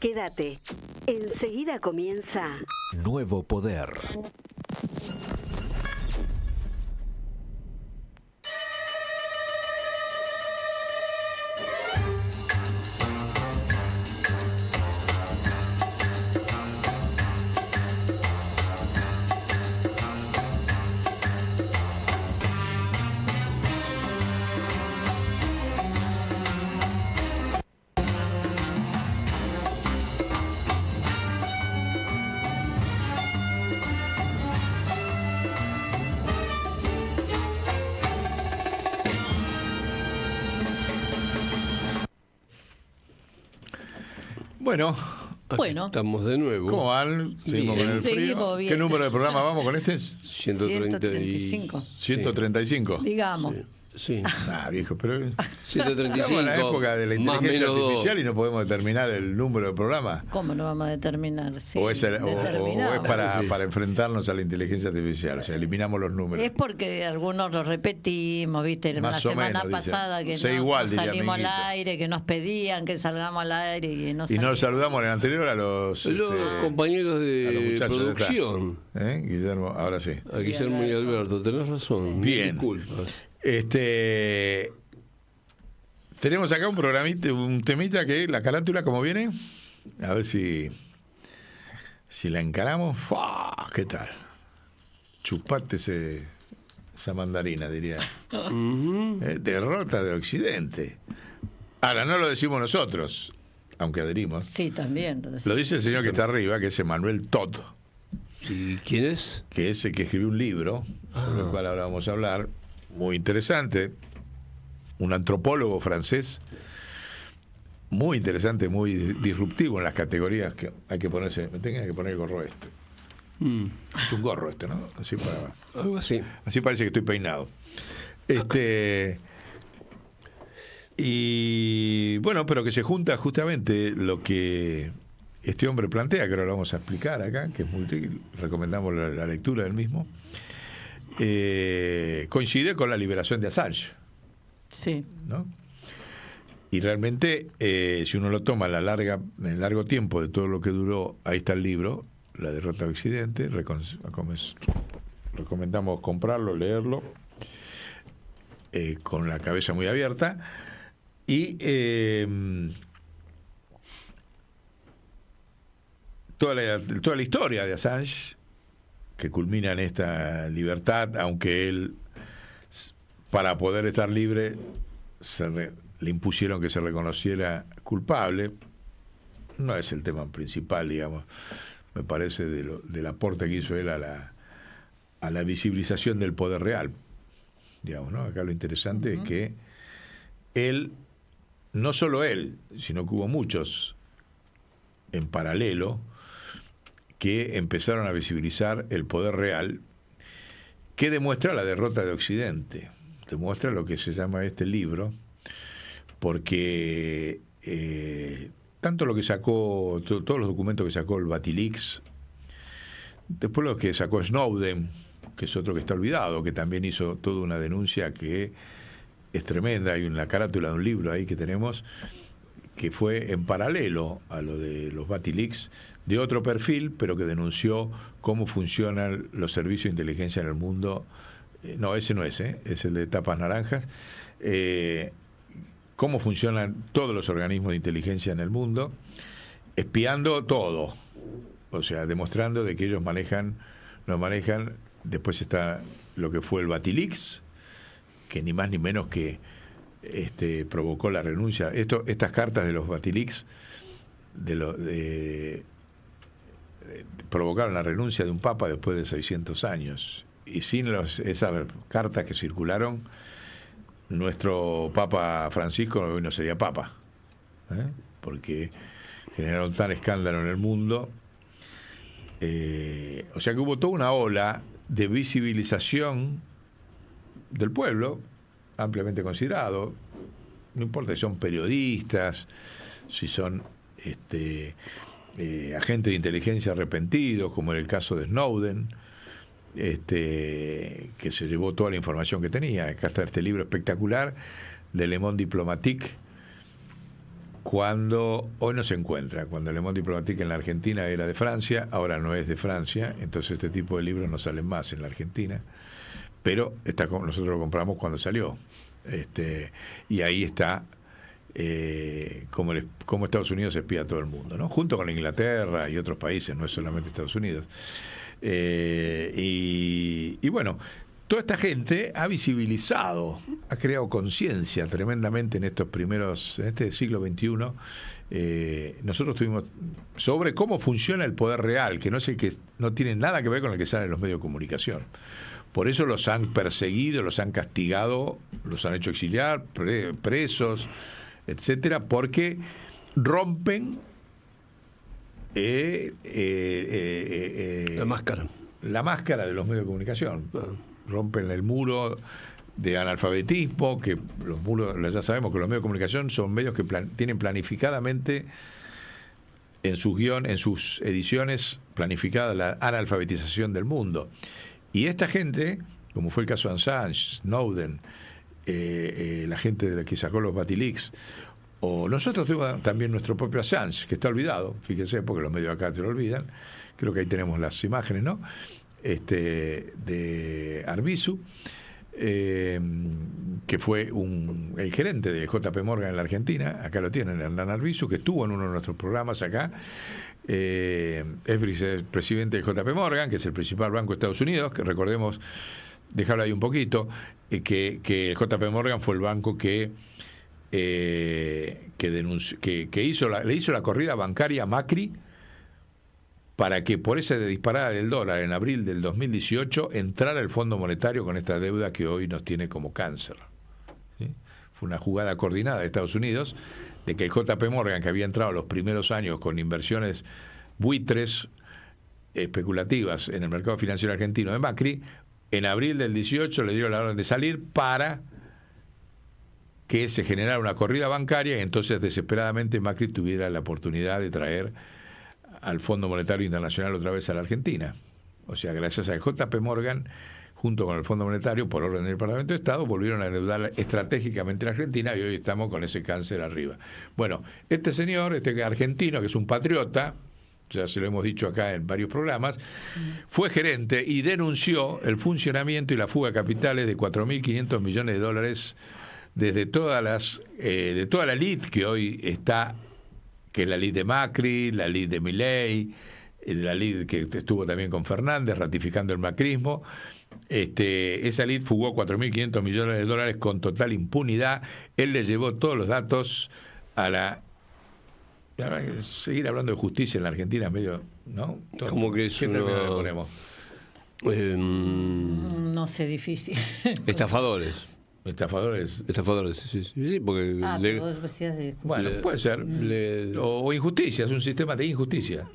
Quédate. Enseguida comienza Nuevo Poder. Bueno, estamos de nuevo. ¿cómo van? Seguimos con el frío. Seguimos bien. ¿Qué número de programa vamos con este? 135. 135. Digamos. Sí. Viejo, pero 135. estamos en la época de la más inteligencia menos artificial y no podemos determinar el número de programa. ¿Cómo no vamos a determinar? Sí, o es determinamos. para enfrentarnos a la inteligencia artificial, o sea, eliminamos los números. Es porque algunos los repetimos, ¿viste? La Más o semana menos, pasada dicen. que Sé no igual, diría salimos al Minguito. aire, que nos pedían que salgamos al aire y no Y nos salimos. saludamos en el anterior a los compañeros a los de muchachos de esta. producción. Guillermo, ahora sí. A Guillermo y Alberto, tenés razón. Bien. Disculpas. Tenemos acá un temita que la carátula, ¿cómo viene? A ver si la encaramos. ¡Fua! ¿Qué tal? Chupate esa mandarina, diría. Derrota de Occidente. Ahora, no lo decimos nosotros, aunque adherimos. Sí, también. Lo dice el señor que está arriba, que es Emmanuel Todd, ¿Y quién es? que es el que escribió un libro, sobre el cual ahora vamos a hablar, muy interesante, un antropólogo francés, muy interesante, muy disruptivo en las categorías que hay que ponerse. Me tengo que poner el gorro este. Es un gorro este, ¿no? Algo así. Así parece que estoy peinado. Y bueno, pero que se junta justamente lo que este hombre plantea, que ahora lo vamos a explicar acá, que es muy útil, recomendamos la lectura del mismo. Coincide con la liberación de Assange, Sí. ¿no? Y realmente, si uno lo toma en el largo tiempo de todo lo que duró, ahí está el libro, La derrota de Occidente, recomendamos comprarlo, leerlo, con la cabeza muy abierta, y toda la historia de Assange, que culmina en esta libertad, aunque él, para poder estar libre, le impusieron que se reconociera culpable. No es el tema principal, digamos, me parece, del aporte que hizo él a la visibilización del poder real, digamos, ¿no? Acá lo interesante es que él, no solo él, sino que hubo muchos en paralelo que empezaron a visibilizar el poder real, que demuestra la derrota de Occidente, demuestra lo que se llama este libro, porque tanto lo que sacó, todos los documentos que sacó el Batilix, después lo que sacó Snowden, que es otro que está olvidado, que también hizo toda una denuncia que es tremenda, hay una carátula de un libro ahí que tenemos, que fue en paralelo a lo de los Batilix, de otro perfil, pero que denunció cómo funcionan los servicios de inteligencia en el mundo. No, ese no es, es el de tapas naranjas. Cómo funcionan todos los organismos de inteligencia en el mundo, espiando todo, o sea, demostrando de que ellos nos manejan. Después está lo que fue el Batilix, que ni más ni menos que provocó la renuncia. Estas cartas de los Batilix provocaron la renuncia de un papa después de 600 años. Y sin esas cartas que circularon, nuestro Papa Francisco hoy no sería papa, porque generaron tal escándalo en el mundo. O sea que hubo toda una ola de visibilización del pueblo, ampliamente considerado, no importa si son periodistas, si son agentes de inteligencia arrepentidos, como en el caso de Snowden, que se llevó toda la información que tenía. Acá está este libro espectacular de Le Monde Diplomatique, cuando hoy no se encuentra, cuando Le Monde Diplomatique en la Argentina era de Francia, ahora no es de Francia, entonces este tipo de libros no salen más en la Argentina, pero nosotros lo compramos cuando salió. Y ahí está cómo Estados Unidos espía a todo el mundo, ¿no? Junto con Inglaterra y otros países, no es solamente Estados Unidos. Y bueno, toda esta gente ha visibilizado, ha creado conciencia tremendamente en este siglo XXI. Nosotros tuvimos sobre cómo funciona el poder real, que no es el que no tiene nada que ver con el que sale en los medios de comunicación. Por eso los han perseguido, los han castigado, los han hecho exiliar, presos, etcétera, porque rompen la máscara de los medios de comunicación. Rompen el muro de analfabetismo, que los muros, ya sabemos que los medios de comunicación son medios que tienen planificadamente en sus en sus ediciones planificada la analfabetización del mundo. Y esta gente, como fue el caso de Assange, Snowden, la gente de la que sacó los Batileaks, o nosotros tuvimos también nuestro propio Assange, que está olvidado, fíjense, porque los medios acá se lo olvidan. Creo que ahí tenemos las imágenes, ¿no? De Arbizu, que fue el gerente de JP Morgan en la Argentina. Acá lo tienen, Hernán Arbizu, que estuvo en uno de nuestros programas acá. Es presidente de JP Morgan, que es el principal banco de Estados Unidos, que recordemos, dejarlo ahí un poquito, que el JP Morgan fue el banco que le hizo la corrida bancaria a Macri para que por esa disparada del dólar en abril del 2018 entrara el Fondo Monetario con esta deuda que hoy nos tiene como cáncer. ¿Sí? Fue una jugada coordinada de Estados Unidos de que el JP Morgan, que había entrado los primeros años con inversiones buitres especulativas en el mercado financiero argentino de Macri, en abril del 18 le dio la orden de salir para que se generara una corrida bancaria y entonces desesperadamente Macri tuviera la oportunidad de traer al Fondo Monetario Internacional otra vez a la Argentina. O sea, gracias al JP Morgan, junto con el Fondo Monetario, por orden del Parlamento de Estado, volvieron a endeudar estratégicamente a la Argentina y hoy estamos con ese cáncer arriba. Bueno, este señor, este argentino, que es un patriota, ya se lo hemos dicho acá en varios programas, fue gerente y denunció el funcionamiento y la fuga de capitales de 4.500 millones de dólares desde de toda la elite que hoy está, que es la elite de Macri, la elite de Milei, la elite que estuvo también con Fernández ratificando el macrismo. Esa elite fugó 4.500 millones de dólares con total impunidad. Él le llevó todos los datos a la verdad que seguir hablando de justicia en la Argentina es medio, ¿no? Como que es ¿Qué término le ponemos? No sé, difícil. Estafadores. Estafadores, sí, porque pero vos decías de... bueno, puede ser. O injusticia, es un sistema de injusticia.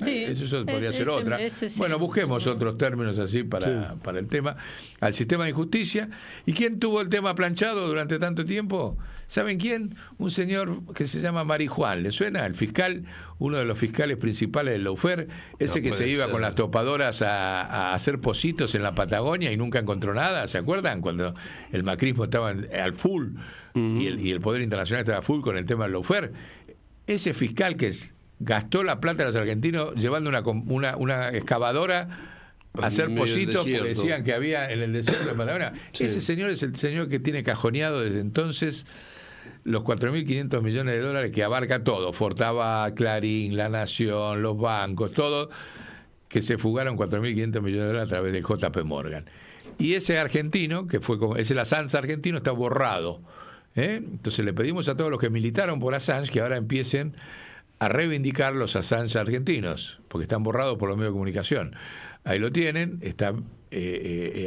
Sí, Eso podría ser otra. Sí. Bueno, busquemos otros términos así para el tema. Al sistema de injusticia. ¿Y quién tuvo el tema planchado durante tanto tiempo? ¿Saben quién? Un señor que se llama Marijuán. ¿Le suena? El fiscal, uno de los fiscales principales del lawfare, ese que se iba con las topadoras a hacer pocitos en la Patagonia y nunca encontró nada. ¿Se acuerdan? Cuando el macrismo estaba al full y el poder internacional estaba full con el tema del lawfare. Ese fiscal que gastó la plata de los argentinos llevando una excavadora a hacer pocitos porque decían que había en el desierto de Patagonia. Sí. Ese señor es el señor que tiene cajoneado desde entonces los 4.500 millones de dólares que abarca todo, Fortabat, Clarín, La Nación, los bancos, todo, que se fugaron 4.500 millones de dólares a través del JP Morgan. Y ese argentino, que fue como, ese Assange argentino, está borrado. Entonces le pedimos a todos los que militaron por Assange que ahora empiecen a reivindicar los Assange argentinos, porque están borrados por los medios de comunicación. Ahí lo tienen, está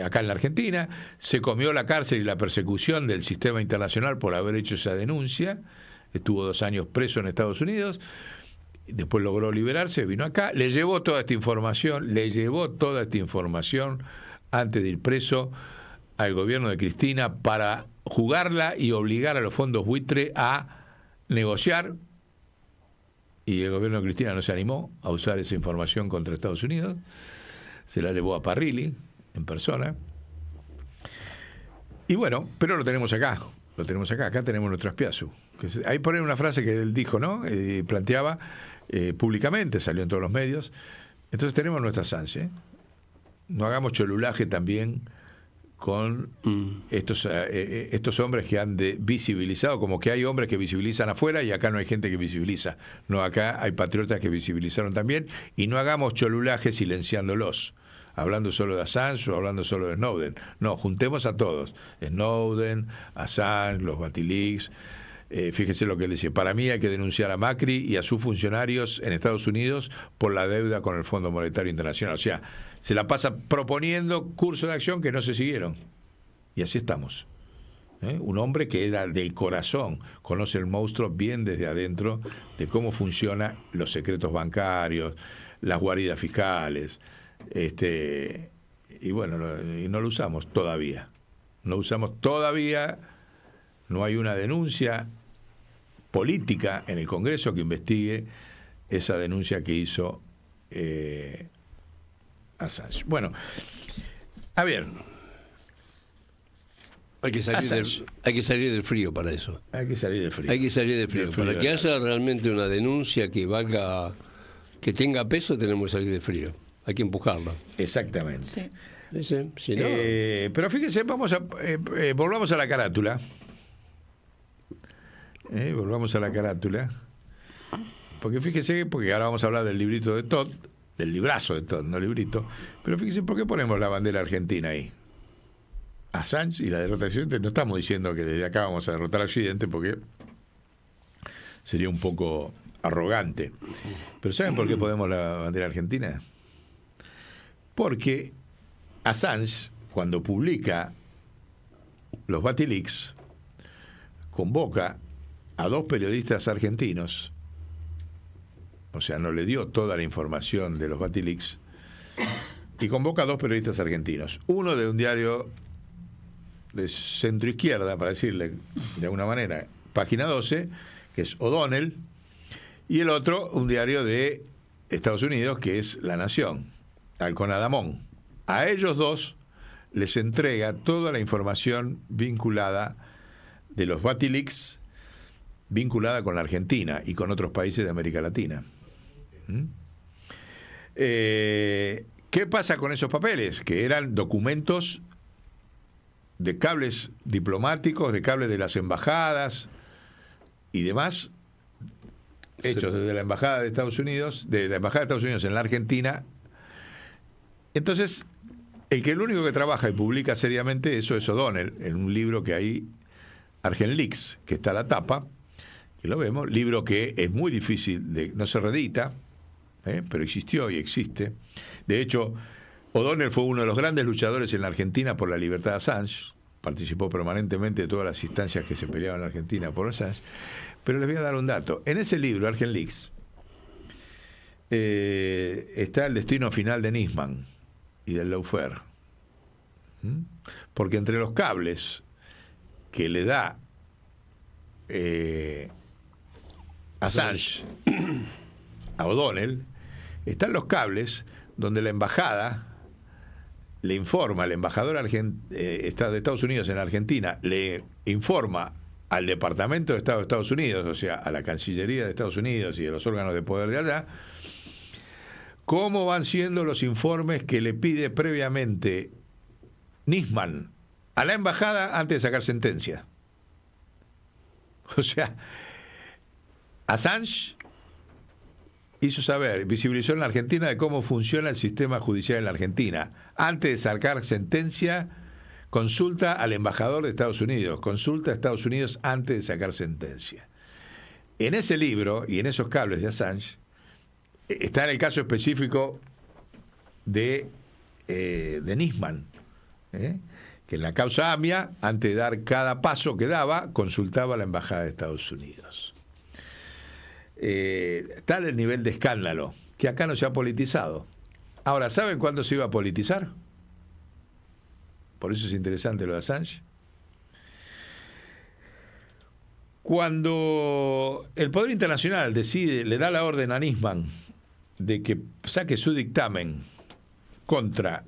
acá en la Argentina, se comió la cárcel y la persecución del sistema internacional por haber hecho esa denuncia, estuvo 2 años preso en Estados Unidos, después logró liberarse, vino acá, le llevó toda esta información antes de ir preso al gobierno de Cristina para jugarla y obligar a los fondos buitre a negociar. Y el gobierno de Cristina no se animó a usar esa información contra Estados Unidos, se la llevó a Parrilli en persona. Y bueno, pero lo tenemos acá. lo tenemos acá. Acá tenemos nuestro Azpiazu. Ahí pone una frase que él dijo, ¿no? Planteaba públicamente, salió en todos los medios. Entonces tenemos nuestra Assange, ¿eh? No hagamos cholulaje también con estos hombres que han visibilizado, como que hay hombres que visibilizan afuera y acá no hay gente que visibiliza. No, acá hay patriotas que visibilizaron también, y no hagamos cholulaje silenciándolos, hablando solo de Assange o hablando solo de Snowden. No, juntemos a todos. Snowden, Assange, los Batileaks. Fíjese lo que él dice. Para mí hay que denunciar a Macri y a sus funcionarios en Estados Unidos por la deuda con el Fondo Monetario Internacional. O sea, se la pasa proponiendo cursos de acción que no se siguieron. Y así estamos. Un hombre que era del corazón, conoce el monstruo bien desde adentro de cómo funcionan los secretos bancarios, las guaridas fiscales. Y bueno, y no lo usamos todavía. No usamos todavía. No hay una denuncia política en el Congreso que investigue esa denuncia que hizo Assange. Bueno, a ver. Hay que salir del frío para eso. Hay que salir del frío. Hay que salir del frío. Para que haya realmente una denuncia que valga, que tenga peso, tenemos que salir del frío. Hay que empujarla. Exactamente. Sí. Si no, pero fíjense, volvamos a la carátula. Volvamos a la carátula. Porque fíjese, porque ahora vamos a hablar del librito de Todd, del librazo de Todd, no librito. Pero fíjese, ¿por qué ponemos la bandera argentina ahí? Assange y la derrota de Occidente. No estamos diciendo que desde acá vamos a derrotar a Occidente, porque sería un poco arrogante. Pero ¿saben por qué ponemos la bandera argentina? Porque Assange, cuando publica los Batileaks, convoca a 2 periodistas argentinos, o sea, no le dio toda la información de los Batileaks, y convoca a 2 periodistas argentinos, uno de un diario de centro izquierda, para decirle de alguna manera, Página 12, que es O'Donnell, y el otro, un diario de Estados Unidos, que es La Nación, Alcon Adamón. A ellos 2 les entrega toda la información vinculada de los Batileaks, vinculada con la Argentina y con otros países de América Latina. ¿Qué pasa con esos papeles? Que eran documentos de cables diplomáticos, de cables de las embajadas y demás, hechos desde la Embajada de Estados Unidos, de la Embajada de Estados Unidos en la Argentina. Entonces, el único que trabaja y publica seriamente eso es O'Donnell, en un libro que hay, Argenleaks, que está a la tapa, y lo vemos, libro que es muy difícil, no se reedita, pero existió y existe. De hecho, O'Donnell fue uno de los grandes luchadores en la Argentina por la libertad de Assange, participó permanentemente de todas las instancias que se peleaban en la Argentina por Assange. Pero les voy a dar un dato. En ese libro, Argenleaks, está el destino final de Nisman y del Lawfare. Porque entre los cables que le da Assange a O'Donnell, están los cables donde la embajada le informa, el embajador de Estados Unidos en Argentina le informa al Departamento de Estado de Estados Unidos, o sea, a la Cancillería de Estados Unidos y a los órganos de poder de allá, cómo van siendo los informes que le pide previamente Nisman a la embajada antes de sacar sentencia. O sea, Assange hizo saber, visibilizó en la Argentina de cómo funciona el sistema judicial en la Argentina. Antes de sacar sentencia, consulta al embajador de Estados Unidos, consulta a Estados Unidos antes de sacar sentencia. En ese libro y en esos cables de Assange está en el caso específico de Nisman, que en la causa AMIA, antes de dar cada paso que daba, consultaba a la embajada de Estados Unidos. Tal el nivel de escándalo que acá no se ha politizado. Ahora, ¿saben cuándo se iba a politizar? Por eso es interesante lo de Assange. Cuando el Poder Internacional le da la orden a Nisman de que saque su dictamen contra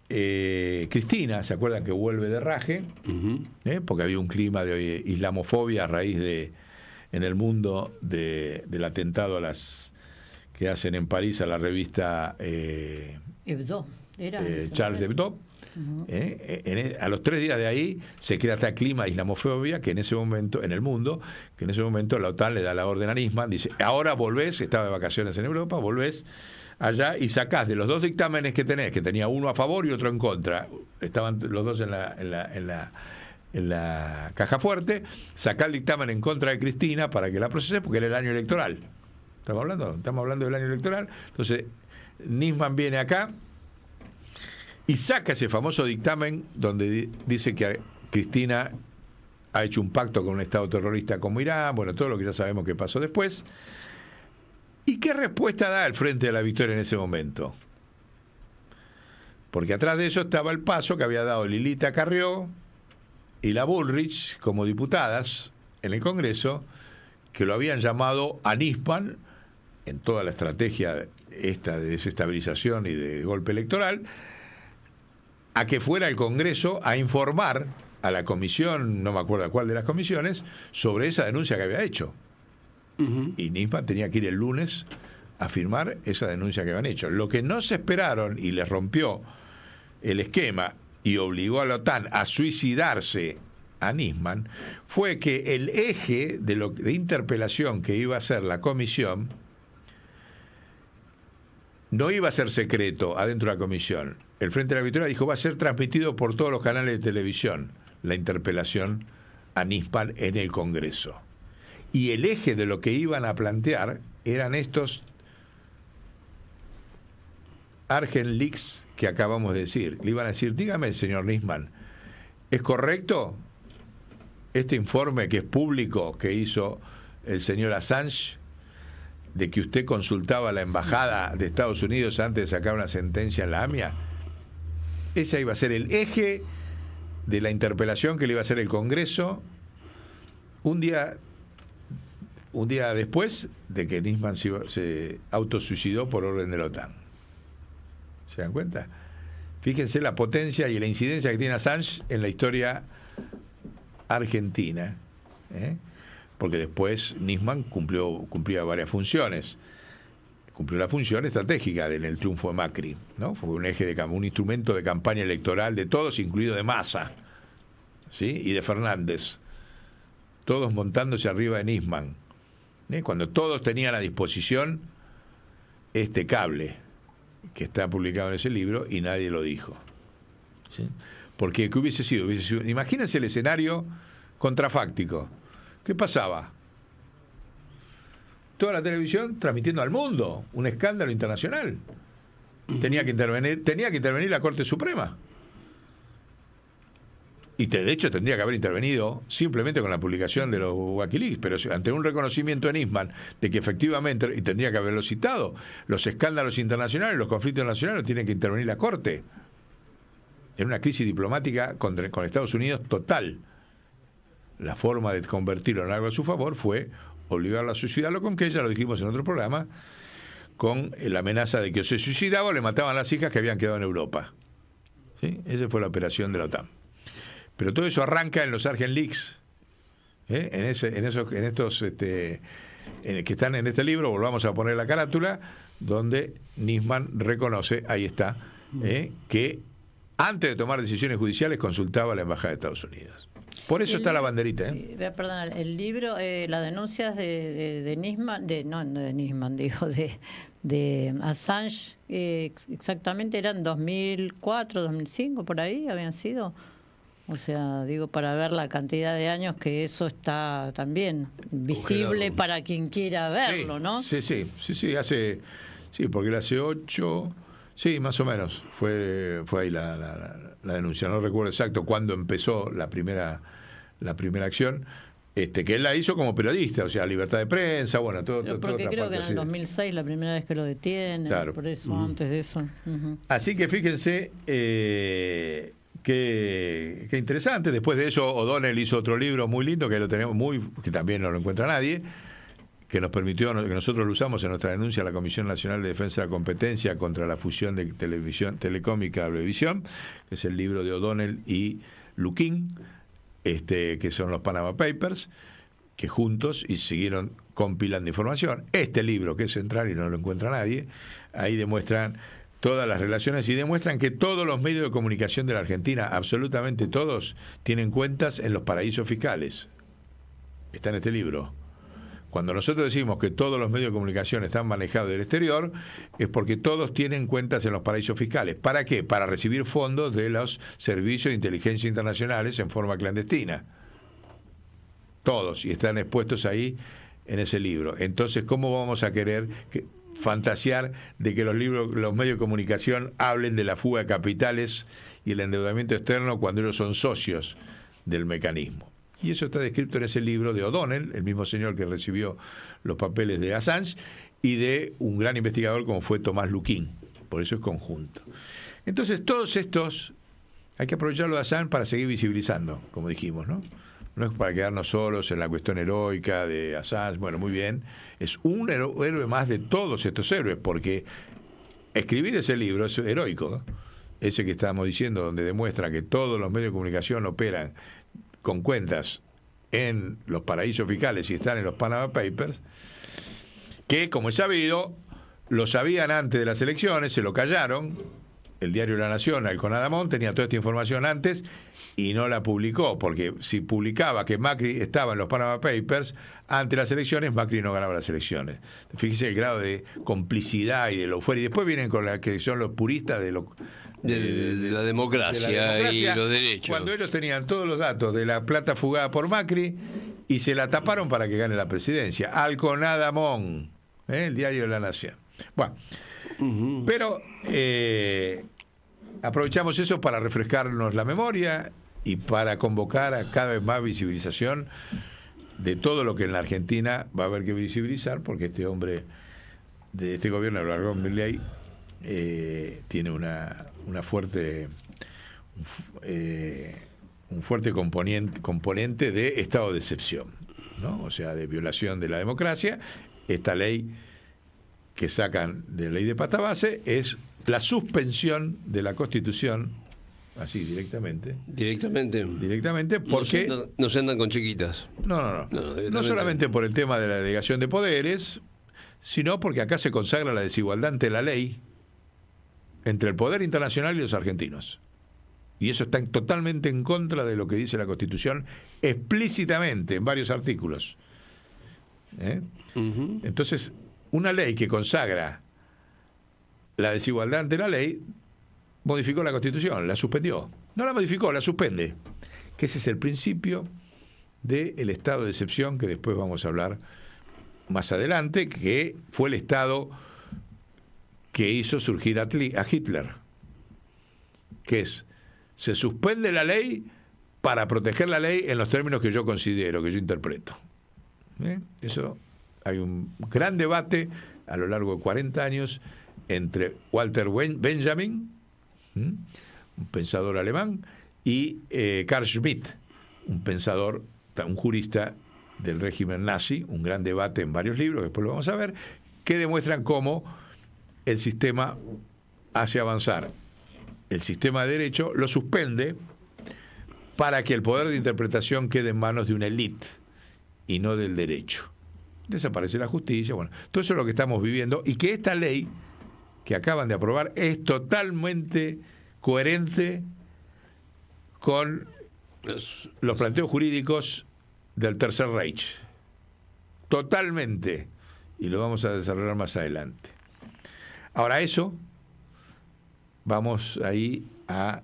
Cristina, ¿se acuerdan que vuelve de raje? Ujú. Porque había un clima de islamofobia a raíz en el mundo del atentado que hacen en París a la revista Hebdo. Era eso, Charles ¿no? Hebdo. A los 3 días de ahí se crea este clima de islamofobia que en ese momento, en el mundo, que en ese momento la OTAN le da la orden a Nisman, dice, ahora volvés, estaba de vacaciones en Europa, volvés allá y sacás de los 2 dictámenes que tenés, que tenía uno a favor y otro en contra, estaban los dos en la caja fuerte, sacá el dictamen en contra de Cristina para que la procese, porque era el año electoral. Estamos hablando del año electoral. Entonces, Nisman viene acá y saca ese famoso dictamen donde dice que Cristina ha hecho un pacto con un Estado terrorista como Irán, bueno, todo lo que ya sabemos que pasó después. ¿Y qué respuesta da el Frente de la Victoria en ese momento? Porque atrás de eso estaba el paso que había dado Lilita Carrió y la Bullrich como diputadas en el Congreso, que lo habían llamado a Nisman en toda la estrategia esta de desestabilización y de golpe electoral, a que fuera el Congreso a informar a la comisión, no me acuerdo a cuál de las comisiones, sobre esa denuncia que había hecho. Ujú. Y Nisman tenía que ir el lunes a firmar esa denuncia que habían hecho. Lo que no se esperaron y les rompió el esquema y obligó a la OTAN a suicidarse a Nisman fue que el eje de interpelación que iba a hacer la comisión no iba a ser secreto adentro de la comisión. El Frente de la Victoria dijo va a ser transmitido por todos los canales de televisión la interpelación a Nisman en el Congreso. Y el eje de lo que iban a plantear eran estos Argen Leaks que acabamos de decir. Le iban a decir, dígame, señor Nisman, ¿es correcto este informe que es público que hizo el señor Assange de que usted consultaba a la embajada de Estados Unidos antes de sacar una sentencia en la AMIA? Ese iba a ser el eje de la interpelación que le iba a hacer el Congreso un día después de que Nisman se autosuicidó por orden de la OTAN. ¿Se dan cuenta? Fíjense la potencia y la incidencia que tiene Assange en la historia argentina, porque después Nisman cumplía varias funciones. Cumplió la función estratégica en el triunfo de Macri, ¿no? Fue un instrumento de campaña electoral de todos, incluido de Massa, ¿sí? Y de Fernández, todos montándose arriba de Nisman, cuando todos tenían a disposición este cable que está publicado en ese libro y nadie lo dijo, ¿sí? Porque ¿qué hubiese sido? Imagínense el escenario contrafáctico. ¿Qué pasaba? Toda la televisión transmitiendo al mundo un escándalo internacional. Tenía que intervenir la Corte Suprema. Y de hecho tendría que haber intervenido simplemente con la publicación de los Wikileaks, pero ante un reconocimiento de Nisman de que efectivamente, y tendría que haberlo citado, los escándalos internacionales, los conflictos nacionales, tienen que intervenir la Corte. En una crisis diplomática con Estados Unidos total. La forma de convertirlo en algo a su favor fue obligarlo a suicidarlo, con que ya lo dijimos en otro programa, con la amenaza de que o se suicidaba o le mataban a las hijas que habían quedado en Europa. ¿Sí? Esa fue la operación de la OTAN. Pero todo eso arranca en los Argen Leaks, en estos que están en este libro. Volvamos a poner la carátula, donde Nisman reconoce, ahí está, que antes de tomar decisiones judiciales consultaba a la Embajada de Estados Unidos. Por eso está la banderita. Sí, perdón, el libro, las denuncias de Nisman, no de Nisman, digo, de Assange, exactamente eran 2004, 2005, por ahí habían sido. O sea, digo, para ver la cantidad de años que eso está también visible para quien quiera verlo, sí, ¿no? Sí, porque él hace 8, sí, más o menos, fue ahí la denuncia. No recuerdo exacto cuándo empezó la primera acción, que él la hizo como periodista, o sea, libertad de prensa, bueno, todo. Porque creo que en el 2006 la primera vez que lo detienen, claro. Por eso, antes de eso. Así que fíjense qué interesante. Después de eso, O'Donnell hizo otro libro muy lindo que lo tenemos que también no lo encuentra nadie, que nos permitió, que nosotros lo usamos en nuestra denuncia a la Comisión Nacional de Defensa de la Competencia contra la fusión de Telecom y Cablevisión, que es el libro de O'Donnell y Lukin, que son los Panama Papers, que juntos y siguieron compilando información. Este libro, que es central y no lo encuentra nadie, ahí demuestran todas las relaciones y demuestran que todos los medios de comunicación de la Argentina, absolutamente todos, tienen cuentas en los paraísos fiscales. Está en este libro. Cuando nosotros decimos que todos los medios de comunicación están manejados del exterior, es porque todos tienen cuentas en los paraísos fiscales. ¿Para qué? Para recibir fondos de los servicios de inteligencia internacionales en forma clandestina. Todos, y están expuestos ahí en ese libro. Entonces, ¿cómo vamos a querer fantasear de que los medios de comunicación hablen de la fuga de capitales y el endeudamiento externo cuando ellos son socios del mecanismo? Y eso está descrito en ese libro de O'Donnell, el mismo señor que recibió los papeles de Assange, y de un gran investigador como fue Tomás Lukin. Por eso es conjunto. Entonces, todos estos, hay que aprovecharlo de Assange para seguir visibilizando, como dijimos, ¿no? No es para quedarnos solos en la cuestión heroica de Assange. Bueno, muy bien. Es un héroe más de todos estos héroes, porque escribir ese libro es heroico, ¿no? Ese que estábamos diciendo, donde demuestra que todos los medios de comunicación operan con cuentas en los paraísos fiscales y están en los Panama Papers, que, como es sabido, lo sabían antes de las elecciones, se lo callaron. El diario La Nación, Alcon Adamón, tenía toda esta información antes y no la publicó, porque si publicaba que Macri estaba en los Panama Papers ante las elecciones, Macri no ganaba las elecciones. Fíjese el grado de complicidad y de lo fuera. Y después vienen con la que son los puristas de la democracia y los derechos. Cuando ellos tenían todos los datos de la plata fugada por Macri y se la taparon para que gane la presidencia. Alcon Adamón, el diario de La Nación. Bueno, pero aprovechamos eso para refrescarnos la memoria y para convocar a cada vez más visibilización de todo lo que en la Argentina va a haber que visibilizar, porque este hombre de este gobierno, Largón Milley, tiene una fuerte un fuerte componente de estado de excepción, ¿no? O sea, de violación de la democracia. Esta ley que sacan de la ley de pata base es la suspensión de la Constitución, así directamente, porque no se andan con chiquitas. No solamente por el tema de la delegación de poderes, sino porque acá se consagra la desigualdad ante la ley entre el poder internacional y los argentinos. Y eso está totalmente en contra de lo que dice la Constitución explícitamente en varios artículos. Entonces, una ley que consagra la desigualdad ante la ley modificó la Constitución, la suspendió. No la modificó, la suspende. Que ese es el principio del estado de excepción que después vamos a hablar más adelante, que fue el estado que hizo surgir a Hitler, que es: se suspende la ley para proteger la ley en los términos que yo considero, que yo interpreto. Eso, hay un gran debate a lo largo de 40 años entre Walter Benjamin, un pensador alemán, y Carl Schmitt, un jurista del régimen nazi. Un gran debate en varios libros, después lo vamos a ver, que demuestran cómo el sistema hace avanzar el sistema de derecho, lo suspende para que el poder de interpretación quede en manos de una élite y no del derecho. Desaparece la justicia. Bueno, todo eso es lo que estamos viviendo, y que esta ley que acaban de aprobar es totalmente coherente con los planteos jurídicos del Tercer Reich. Totalmente. Y lo vamos a desarrollar más adelante. Ahora, eso, vamos ahí a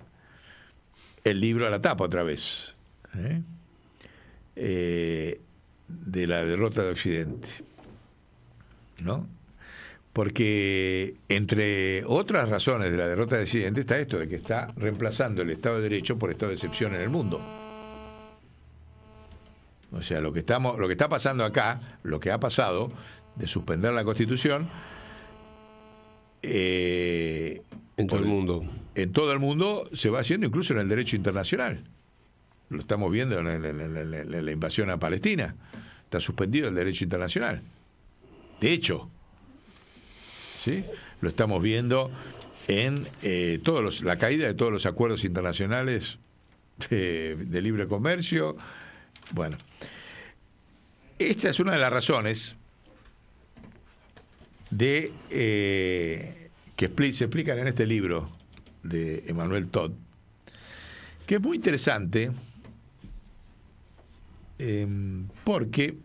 el libro a la tapa otra vez, de la derrota de Occidente, ¿no? Porque, entre otras razones de la derrota de Occidente, está esto de que está reemplazando el Estado de Derecho por Estado de excepción en el mundo. O sea, lo que está pasando acá, lo que ha pasado de suspender la Constitución, en todo el mundo. En todo el mundo se va haciendo, incluso en el derecho internacional. Lo estamos viendo en la invasión a Palestina. Está suspendido el derecho internacional. de hecho. ¿Sí? Lo estamos viendo en la caída de todos los acuerdos internacionales de libre comercio. Bueno, esta es una de las razones que se explican en este libro de Emmanuel Todd, que es muy interesante porque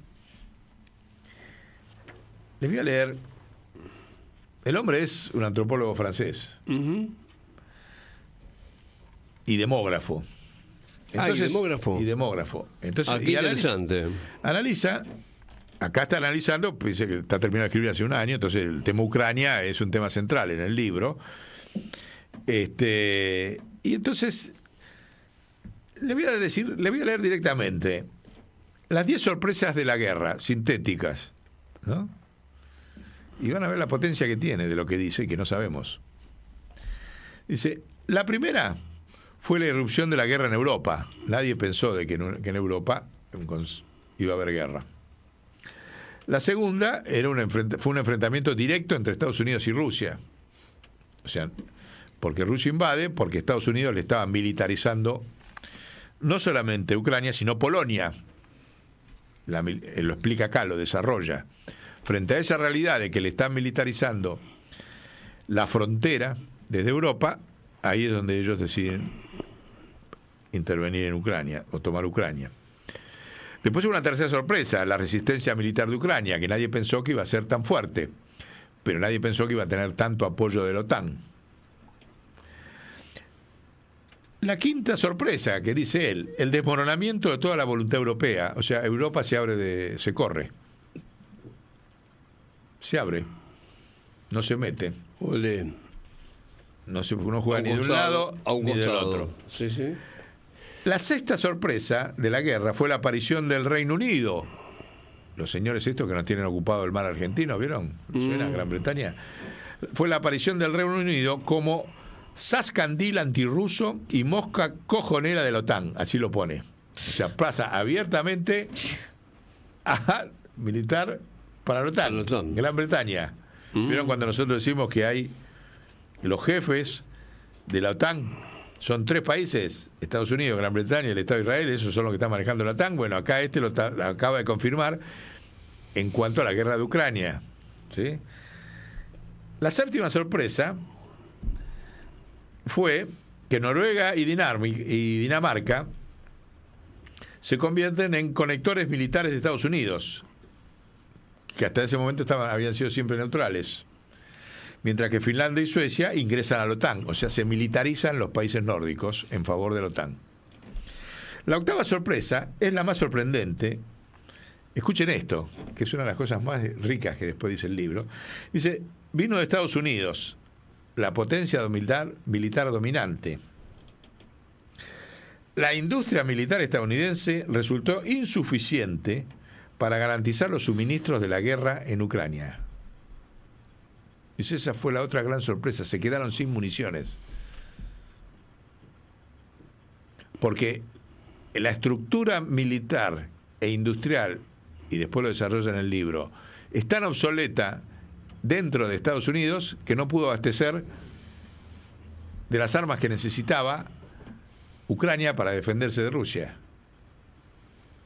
les voy a leer. El hombre es un antropólogo francés y demógrafo. Entonces, y demógrafo. Entonces, qué interesante. Analiza, acá está analizando, pues dice que está terminando de escribir hace un año, entonces el tema Ucrania es un tema central en el libro. Y entonces le voy a leer directamente las 10 sorpresas de la guerra, sintéticas, ¿no? Y van a ver la potencia que tiene de lo que dice y que no sabemos. Dice, la primera fue la irrupción de la guerra en Europa. Nadie pensó de que en Europa iba a haber guerra. La segunda fue un enfrentamiento directo entre Estados Unidos y Rusia. O sea, porque Rusia invade, porque Estados Unidos le estaba militarizando no solamente Ucrania, sino Polonia. Lo explica acá, lo desarrolla. Frente a esa realidad de que le están militarizando la frontera desde Europa, ahí es donde ellos deciden intervenir en Ucrania o tomar Ucrania. Después hubo una tercera sorpresa, la resistencia militar de Ucrania, que nadie pensó que iba a ser tan fuerte, pero nadie pensó que iba a tener tanto apoyo de la OTAN. La quinta sorpresa, que dice él, el desmoronamiento de toda la voluntad europea. O sea, Europa se corre. Se abre, no se mete. Olé. No juega ni de un lado ni del otro. Sí, sí. La sexta sorpresa de la guerra fue la aparición del Reino Unido. Los señores estos que nos tienen ocupado el mar argentino, ¿vieron? ¿Suena Gran Bretaña? Fue la aparición del Reino Unido como sascandil antirruso y mosca cojonera de la OTAN, así lo pone. O sea, pasa abiertamente a militar para la OTAN. Gran Bretaña. ¿Vieron cuando nosotros decimos que hay los jefes de la OTAN? Son 3 países, Estados Unidos, Gran Bretaña y el Estado de Israel, esos son los que están manejando la OTAN. Bueno, acá lo acaba de confirmar en cuanto a la guerra de Ucrania. ¿Sí? La séptima sorpresa fue que Noruega y Dinamarca se convierten en conectores militares de Estados Unidos, que hasta ese momento habían sido siempre neutrales. Mientras que Finlandia y Suecia ingresan a la OTAN, o sea, se militarizan los países nórdicos en favor de la OTAN. La octava sorpresa es la más sorprendente. Escuchen esto, que es una de las cosas más ricas que después dice el libro. Dice, vino de Estados Unidos, la potencia militar dominante. La industria militar estadounidense resultó insuficiente para garantizar los suministros de la guerra en Ucrania. Y esa fue la otra gran sorpresa, se quedaron sin municiones. Porque la estructura militar e industrial, y después lo desarrolla en el libro, es tan obsoleta dentro de Estados Unidos que no pudo abastecer de las armas que necesitaba Ucrania para defenderse de Rusia.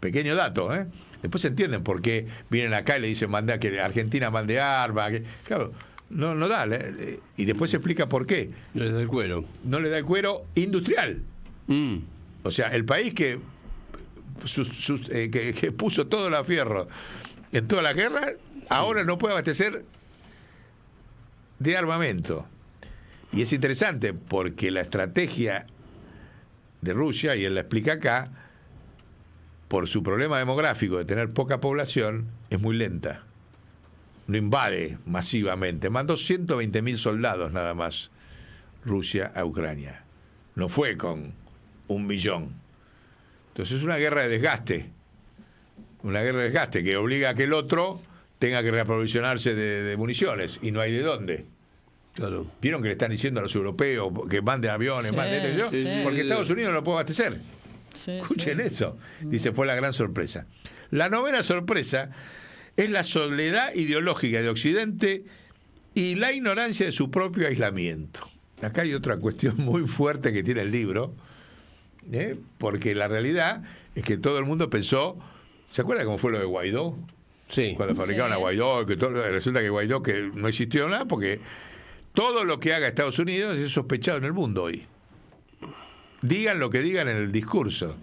Pequeño dato, ¿eh? Después se entienden por qué vienen acá y le dicen que Argentina mande armas. Claro, no da. Y después se explica por qué. No le da el cuero. No le da el cuero industrial. O sea, el país que puso todo el fierro en toda la guerra, ahora no puede abastecer de armamento. Y es interesante porque la estrategia de Rusia, y él la explica acá, por su problema demográfico de tener poca población, es muy lenta. No invade masivamente. Mandó 120.000 soldados nada más Rusia a Ucrania. No fue con 1 millón. Entonces es una guerra de desgaste. Una guerra de desgaste que obliga a que el otro tenga que reaprovisionarse de municiones y no hay de dónde. Claro. ¿Vieron que le están diciendo a los europeos que manden aviones, manden esto? Sí, porque Estados Unidos no lo puede abastecer. Sí, Escuchen sí. eso. Dice, fue la gran sorpresa. La novena sorpresa es la soledad ideológica de Occidente y la ignorancia de su propio aislamiento. Acá hay otra cuestión muy fuerte que tiene el libro, porque la realidad es que todo el mundo pensó, ¿se acuerda cómo fue lo de Guaidó? Sí. Cuando fabricaron a Guaidó, que resulta que Guaidó que no existió nada, porque todo lo que haga Estados Unidos es sospechado en el mundo hoy. Digan lo que digan en el discurso.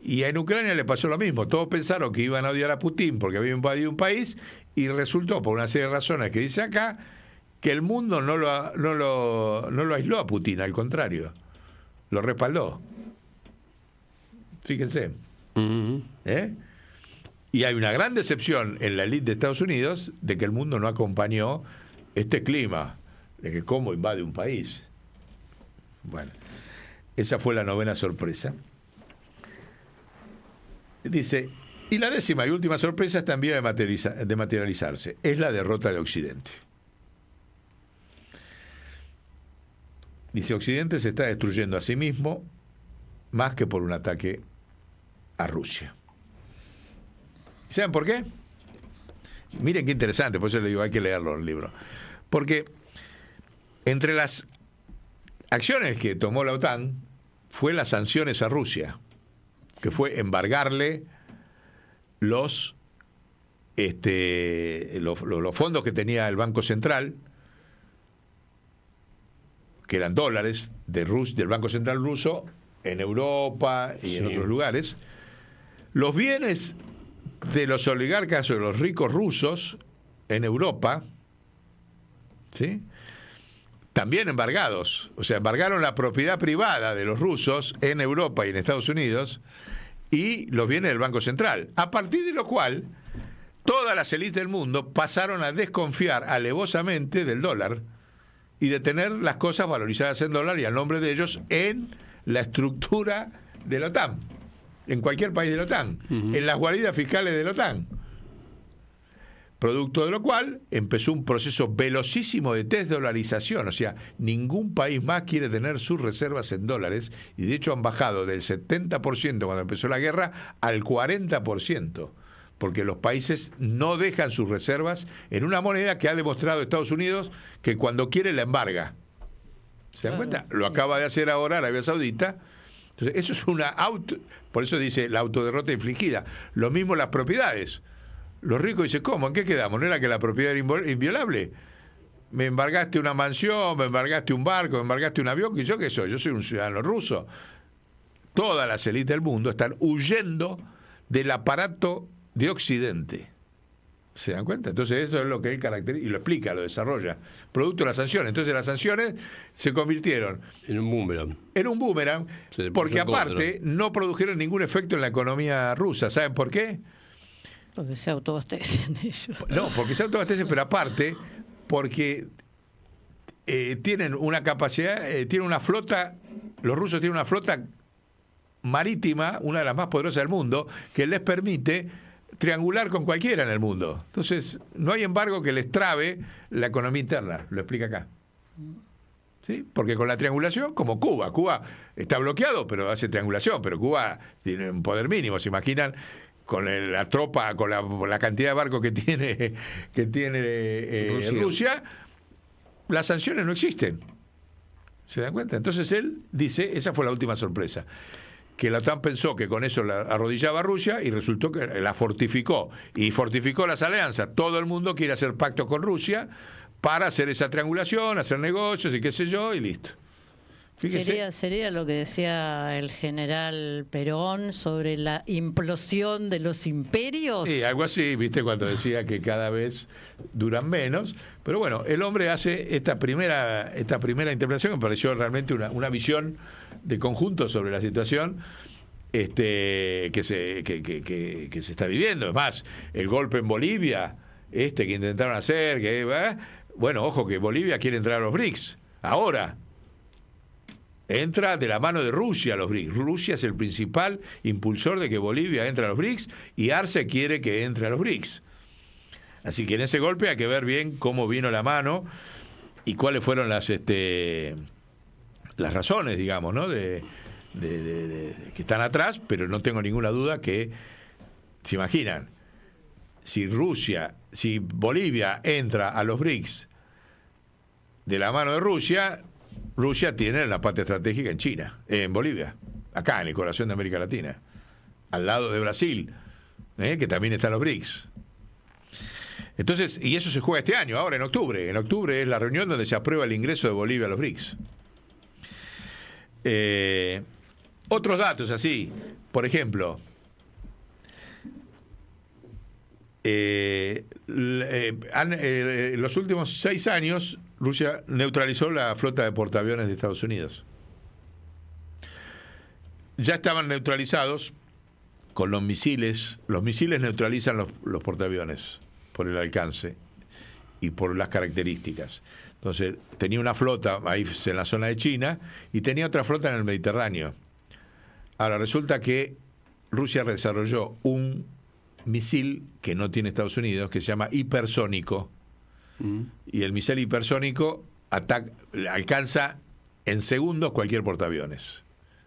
Y en Ucrania le pasó lo mismo. Todos pensaron que iban a odiar a Putin porque había invadido un país y resultó, por una serie de razones que dice acá, que el mundo no lo aisló a Putin, al contrario, lo respaldó. Fíjense. Ujú. Y hay una gran decepción en la élite de Estados Unidos de que el mundo no acompañó este clima, de que cómo invade un país. Bueno, esa fue la novena sorpresa. Dice, y la décima y última sorpresa está en vía de materializarse, es la derrota de Occidente. Dice, Occidente se está destruyendo a sí mismo más que por un ataque a Rusia. ¿Saben por qué? Miren qué interesante, por eso les digo, hay que leerlo el libro. Porque entre las acciones que tomó la OTAN fue las sanciones a Rusia, que fue embargarle los fondos que tenía el Banco Central, que eran dólares del Banco Central ruso en Europa y en otros lugares, los bienes de los oligarcas o de los ricos rusos en Europa, ¿sí?, también embargados. O sea, embargaron la propiedad privada de los rusos en Europa y en Estados Unidos y los bienes del Banco Central. A partir de lo cual, todas las élites del mundo pasaron a desconfiar alevosamente del dólar y de tener las cosas valorizadas en dólar y al nombre de ellos en la estructura de la OTAN, en cualquier país de la OTAN, en las guaridas fiscales de la OTAN. Producto de lo cual empezó un proceso velocísimo de desdolarización, o sea, ningún país más quiere tener sus reservas en dólares, y de hecho han bajado del 70% cuando empezó la guerra al 40%, porque los países no dejan sus reservas en una moneda que ha demostrado Estados Unidos que cuando quiere la embarga. ¿Se dan cuenta? Lo acaba de hacer ahora Arabia Saudita. Entonces, eso es por eso dice la autoderrota infligida. Lo mismo las propiedades. Los ricos dicen, ¿cómo? ¿En qué quedamos? ¿No era que la propiedad era inviolable? Me embargaste una mansión, me embargaste un barco, me embargaste un avión, ¿y yo qué soy? Yo soy un ciudadano ruso. Todas las élites del mundo están huyendo del aparato de Occidente. ¿Se dan cuenta? Entonces eso es lo que él caracteriza y lo explica, lo desarrolla. Producto de las sanciones. Entonces las sanciones se convirtieron en un boomerang. En un boomerang, porque aparte no produjeron ningún efecto en la economía rusa. ¿Saben por qué? Porque se autoabastecen ellos. No, porque se autoabastecen, pero aparte, porque tienen una capacidad, tienen una flota, los rusos tienen una flota marítima, una de las más poderosas del mundo, que les permite triangular con cualquiera en el mundo. Entonces, no hay embargo que les trabe la economía interna, lo explica acá. ¿Sí? Porque con la triangulación, como Cuba está bloqueado, pero hace triangulación, pero Cuba tiene un poder mínimo, ¿se imaginan? Con la tropa, con la cantidad de barcos que tiene Rusia, las sanciones no existen. ¿Se dan cuenta? Entonces él dice, esa fue la última sorpresa, que la OTAN pensó que con eso la arrodillaba a Rusia y resultó que la fortificó. Y fortificó las alianzas. Todo el mundo quiere hacer pactos con Rusia para hacer esa triangulación, hacer negocios y qué sé yo, y listo. Sería lo que decía el general Perón sobre la implosión de los imperios. Sí, algo así, viste, cuando decía que cada vez duran menos. Pero bueno, el hombre hace esta primera interpretación, que me pareció realmente una visión de conjunto sobre la situación que se está viviendo. Es más, el golpe en Bolivia, que intentaron hacer, bueno, ojo que Bolivia quiere entrar a los BRICS ahora. Entra de la mano de Rusia a los BRICS. Rusia es el principal impulsor de que Bolivia entre a los BRICS y Arce quiere que entre a los BRICS. Así que en ese golpe hay que ver bien cómo vino la mano y cuáles fueron las razones, digamos, ¿no? de que están atrás, pero no tengo ninguna duda que, se imaginan, si Bolivia entra a los BRICS de la mano de Rusia, Rusia tiene la patria estratégica en China, en Bolivia, acá en el corazón de América Latina, al lado de Brasil, que también está en los BRICS. Entonces, y eso se juega este año, ahora en octubre. En octubre es la reunión donde se aprueba el ingreso de Bolivia a los BRICS. Otros datos así, por ejemplo, en los últimos 6 años Rusia neutralizó la flota de portaaviones de Estados Unidos. Ya estaban neutralizados con los misiles. Los misiles neutralizan los portaaviones por el alcance y por las características. Entonces, tenía una flota ahí en la zona de China y tenía otra flota en el Mediterráneo. Ahora, resulta que Rusia desarrolló un misil que no tiene Estados Unidos, que se llama hipersónico. Y el misil hipersónico alcanza en segundos cualquier portaaviones.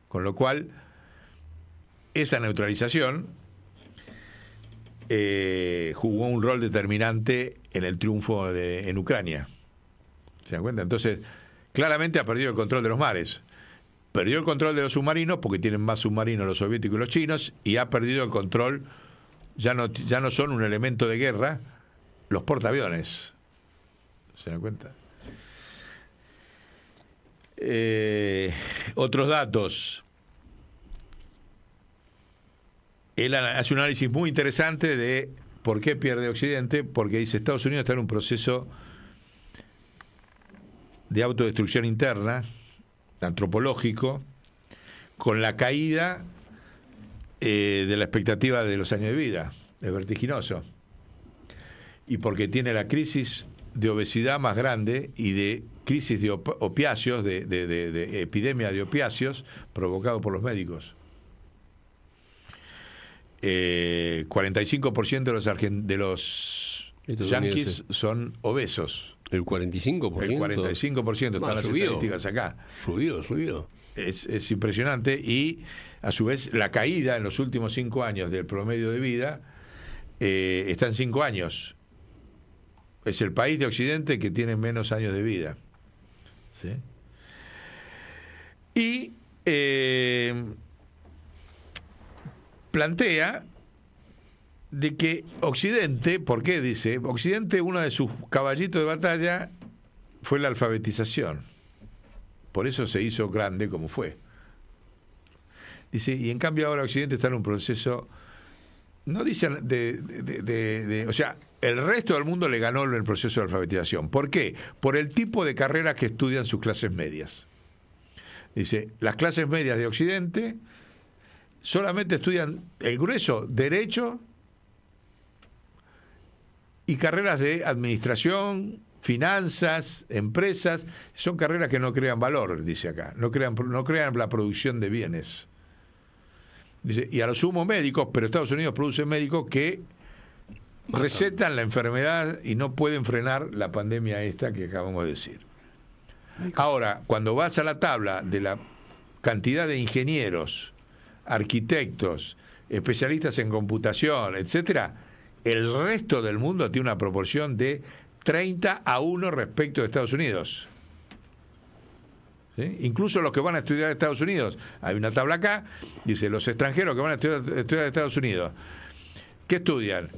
Con lo cual, esa neutralización jugó un rol determinante en el triunfo en Ucrania. ¿Se dan cuenta? Entonces, claramente ha perdido el control de los mares. Perdió el control de los submarinos porque tienen más submarinos los soviéticos y los chinos, y ha perdido el control, ya no son un elemento de guerra los portaaviones. ¿Se dan cuenta? Otros datos. Él hace un análisis muy interesante de por qué pierde Occidente, porque dice Estados Unidos está en un proceso de autodestrucción interna, antropológico, con la caída de la expectativa de los años de vida. Es vertiginoso. Y porque tiene la crisis de obesidad más grande y de crisis de opiáceos, de epidemia de opiáceos provocado por los médicos. 45% de los yanquis son obesos. ¿El 45%? El 45%, están las estadísticas acá. Subió. Es impresionante, y a su vez la caída en los últimos 5 años del promedio de vida está en 5 años. Es el país de Occidente que tiene menos años de vida. ¿Sí? Y plantea de que Occidente, ¿por qué dice? Occidente, uno de sus caballitos de batalla fue la alfabetización. Por eso se hizo grande como fue. Dice, y en cambio ahora Occidente está en un proceso, no dice o sea, el resto del mundo le ganó en el proceso de alfabetización. ¿Por qué? Por el tipo de carreras que estudian sus clases medias. Dice, las clases medias de Occidente solamente estudian el grueso, derecho y carreras de administración, finanzas, empresas. Son carreras que no crean valor, dice acá, no crean la producción de bienes. Dice, y a lo sumo médicos, pero Estados Unidos produce médicos que recetan la enfermedad y no pueden frenar la pandemia esta que acabamos de decir. Ahora, cuando vas a la tabla de la cantidad de ingenieros, arquitectos, especialistas en computación, etcétera, el resto del mundo tiene una proporción de 30-1 respecto de Estados Unidos. ¿Sí? Incluso los que van a estudiar en Estados Unidos, hay una tabla acá, dice, los extranjeros que van a estudiar en Estados Unidos, ¿qué estudian?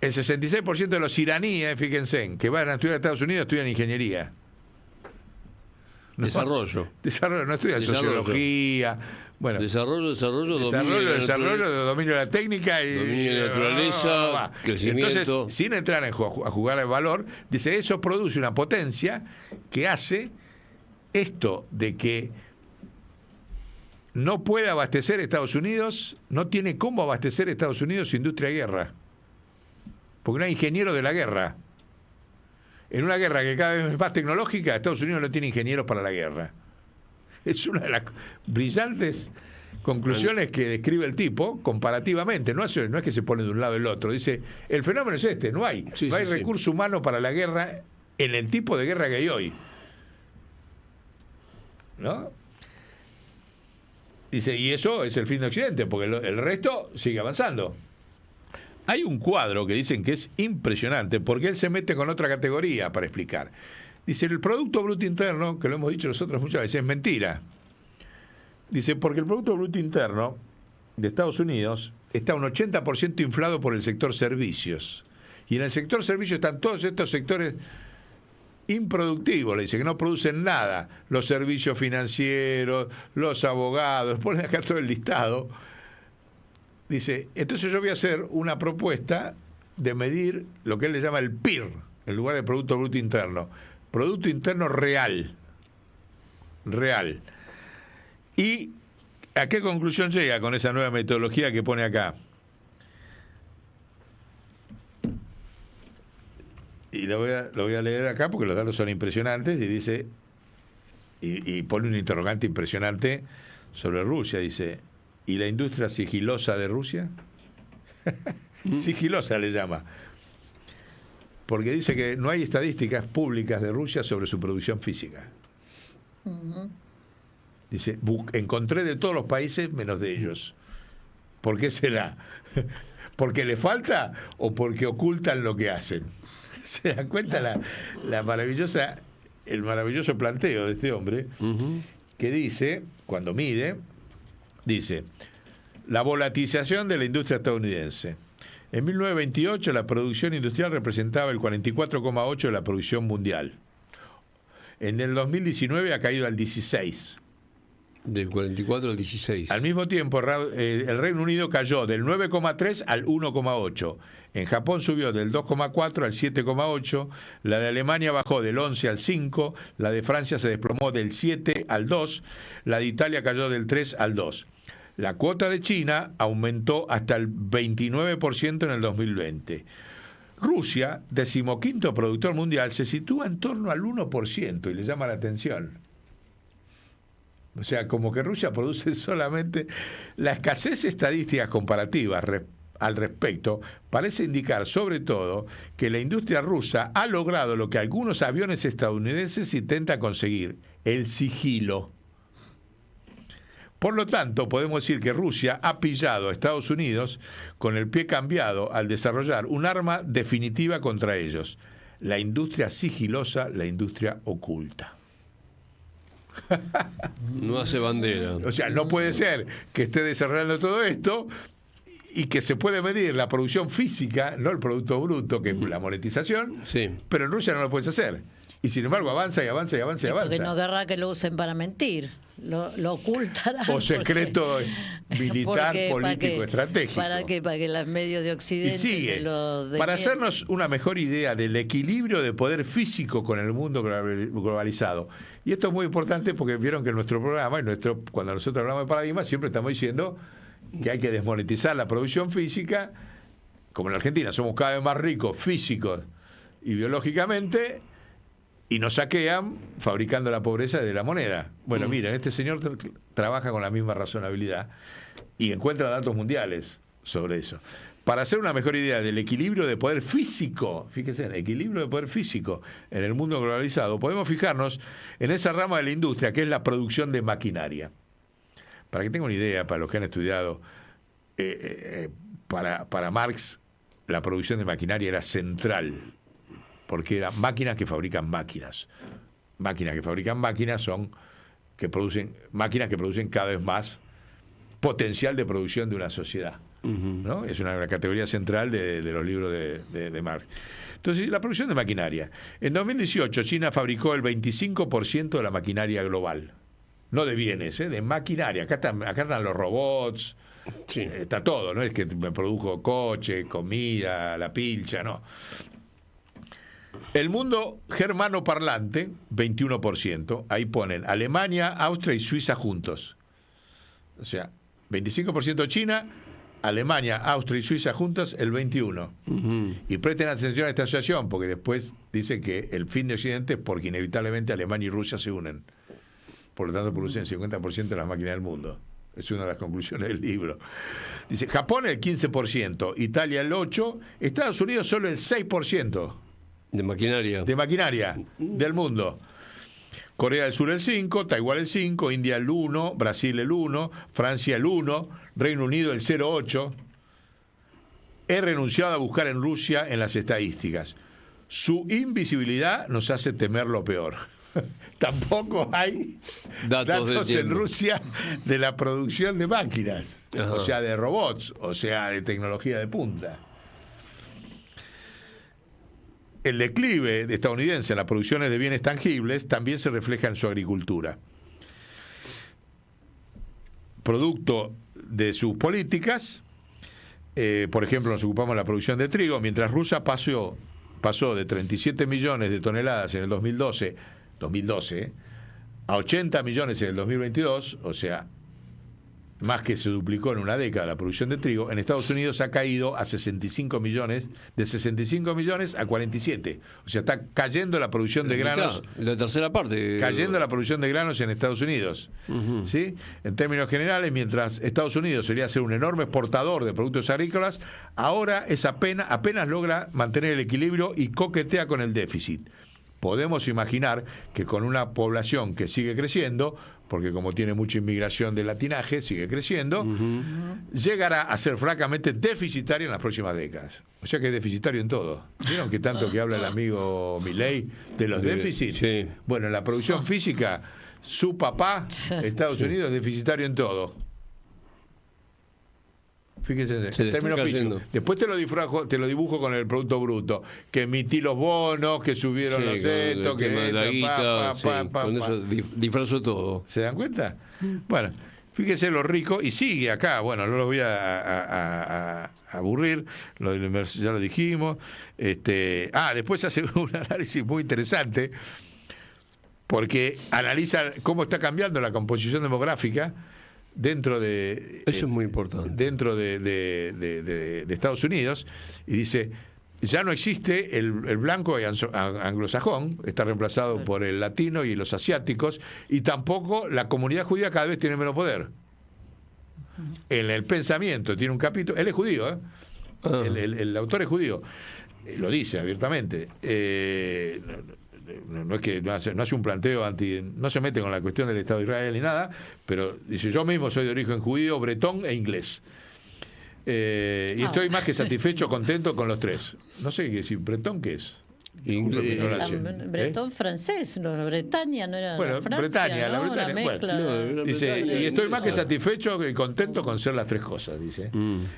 El 66% de los iraníes, fíjense, que van a estudiar en Estados Unidos estudian ingeniería. Desarrollo, no estudian sociología. Bueno, desarrollo, de dominio de la técnica y dominio de la naturaleza, crecimiento. Entonces, sin entrar a jugar el valor, dice, eso produce una potencia que hace esto de que no puede abastecer Estados Unidos, no tiene cómo abastecer Estados Unidos su industria de guerra, porque no hay ingeniero de la guerra. En una guerra que cada vez es más tecnológica, Estados Unidos no tiene ingenieros para la guerra. Es una de las brillantes conclusiones que describe el tipo comparativamente. No es que se pone de un lado el otro. Dice, el fenómeno es este, no hay recurso humano para la guerra en el tipo de guerra que hay hoy. ¿No? Dice, y eso es el fin de Occidente, porque el resto sigue avanzando. hay un cuadro que dicen que es impresionante, porque él se mete con otra categoría para explicar. Dice, el Producto Bruto Interno, que lo hemos dicho nosotros muchas veces, es mentira. Dice, porque el Producto Bruto Interno de Estados Unidos está un 80% inflado por el sector servicios. Y en el sector servicios están todos estos sectores improductivos, le dice, que no producen nada. Los servicios financieros, los abogados, ponen acá todo el listado. Dice, entonces yo voy a hacer una propuesta de medir lo que él le llama el PIR, en lugar de Producto Bruto Interno. Producto Interno real. Real. ¿Y a qué conclusión llega con esa nueva metodología que pone acá? Y lo voy a leer acá porque los datos son impresionantes, y dice, y pone un interrogante impresionante sobre Rusia. Dice, ¿y la industria sigilosa de Rusia? Sigilosa le llama. Porque dice que no hay estadísticas públicas de Rusia sobre su producción física. Dice, encontré de todos los países menos de ellos. ¿Por qué será? ¿Porque le falta o porque ocultan lo que hacen? ¿Se dan cuenta el maravilloso planteo de este hombre? Que dice, cuando mide, dice, la volatilización de la industria estadounidense. En 1928 la producción industrial representaba el 44,8% de la producción mundial. En el 2019 ha caído al 16%. Del 44 al 16. Al mismo tiempo, el Reino Unido cayó del 9,3 al 1,8. En Japón subió del 2,4 al 7,8. La de Alemania bajó del 11 al 5. La de Francia se desplomó del 7 al 2. La de Italia cayó del 3 al 2. La cuota de China aumentó hasta el 29% en el 2020. Rusia, 15º productor mundial, se sitúa en torno al 1% y le llama la atención. O sea, como que Rusia produce solamente... La escasez estadísticas comparativas al respecto parece indicar, sobre todo, que la industria rusa ha logrado lo que algunos aviones estadounidenses intentan conseguir, el sigilo. Por lo tanto, podemos decir que Rusia ha pillado a Estados Unidos con el pie cambiado al desarrollar un arma definitiva contra ellos, la industria sigilosa, la industria oculta. No hace bandera. O sea, no puede ser que esté desarrollando todo esto y que se puede medir la producción física, no el producto bruto, que es la monetización, sí. Pero en Rusia no lo puedes hacer. Y sin embargo avanza y avanza y avanza y avanza. Porque no querrá que lo usen para mentir, lo ocultarán. O secreto militar, político, estratégico. ¿Para qué? Para que los medios de Occidente y sigue, para hacernos una mejor idea del equilibrio de poder físico con el mundo globalizado. Y esto es muy importante porque vieron que en nuestro programa, cuando nosotros hablamos de paradigma, siempre estamos diciendo que hay que desmonetizar la producción física. Como en Argentina somos cada vez más ricos físicos y biológicamente, y nos saquean fabricando la pobreza de la moneda. Bueno, miren, este señor trabaja con la misma razonabilidad y encuentra datos mundiales sobre eso. Para hacer una mejor idea del equilibrio de poder físico, fíjense, el equilibrio de poder físico en el mundo globalizado, podemos fijarnos en esa rama de la industria que es la producción de maquinaria. Para que tengan una idea, para los que han estudiado, para Marx la producción de maquinaria era central, porque eran máquinas que fabrican máquinas. Máquinas que fabrican máquinas máquinas que producen cada vez más potencial de producción de una sociedad. ¿No? Es una categoría central de los libros de Marx. Entonces, la producción de maquinaria. En 2018, China fabricó el 25% de la maquinaria global. No de bienes, de maquinaria. Acá están los robots, sí. Está todo, no es que me produjo coche, comida, la pilcha, no. El mundo germano parlante, 21%. Ahí ponen Alemania, Austria y Suiza juntos. O sea, 25% China, Alemania, Austria y Suiza juntas, el 21%. Y presten atención a esta asociación, porque después dice que el fin de Occidente es porque inevitablemente Alemania y Rusia se unen. Por lo tanto, producen el 50% de las máquinas del mundo. Es una de las conclusiones del libro. Dice, Japón el 15%, Italia el 8%, Estados Unidos solo el 6%. De maquinaria. De maquinaria del mundo. Corea del Sur el 5%, Taiwán el 5%, India el 1%, Brasil el 1%, Francia el 1%, Reino Unido el 0,8%. He renunciado a buscar en Rusia en las estadísticas. Su invisibilidad nos hace temer lo peor. Tampoco hay datos en Rusia de la producción de máquinas, Ajá. o sea, de robots, o sea, de tecnología de punta. El declive estadounidense en las producciones de bienes tangibles también se refleja en su agricultura. Producto de sus políticas, por ejemplo, nos ocupamos de la producción de trigo, mientras Rusia pasó de 37 millones de toneladas en el 2012 a 80 millones en el 2022, o sea, más que se duplicó en una década la producción de trigo. En Estados Unidos ha caído a 65 millones, de 65 millones a 47. O sea, está cayendo la producción de granos. La tercera parte. Cayendo la producción de granos en Estados Unidos. Uh-huh. ¿Sí? En términos generales, mientras Estados Unidos solía ser un enorme exportador de productos agrícolas, ahora apenas logra mantener el equilibrio y coquetea con el déficit. Podemos imaginar que con una población que sigue creciendo, porque como tiene mucha inmigración de latinaje, sigue creciendo, llegará a ser francamente deficitario en las próximas décadas. O sea que es deficitario en todo. ¿Vieron que tanto que habla el amigo Milei de los déficits? Sí. Bueno, en la producción física, su papá, Estados Unidos, es deficitario en todo. Fíjense, Se en le términos está físicos. cayendo. Después te lo dibujo con el Producto Bruto, que emití los bonos, que subieron los estos, que tema de la guita, con eso disfrazo todo. ¿Se dan cuenta? Bueno, fíjese lo rico, y sigue acá, bueno, no los voy a aburrir, ya lo dijimos. Después hace un análisis muy interesante, porque analiza cómo está cambiando la composición demográfica dentro de eso es muy importante, dentro de Estados Unidos, y dice, ya no existe el blanco anglosajón, está reemplazado por el latino y los asiáticos, y tampoco la comunidad judía cada vez tiene menos poder. En el pensamiento tiene un capítulo, él es judío, el autor es judío, lo dice abiertamente. No es que no hace un planteo no se mete con la cuestión del Estado de Israel ni nada, pero dice, yo mismo soy de origen judío, bretón e inglés. Y estoy más que satisfecho, contento con los tres. No sé qué decir, bretón, ¿qué es? Bretón francés, Bretaña no era Francia, Bretaña, ¿no? la Bretaña, Mezcla. Dice, y estoy más que satisfecho y contento con ser las tres cosas, dice.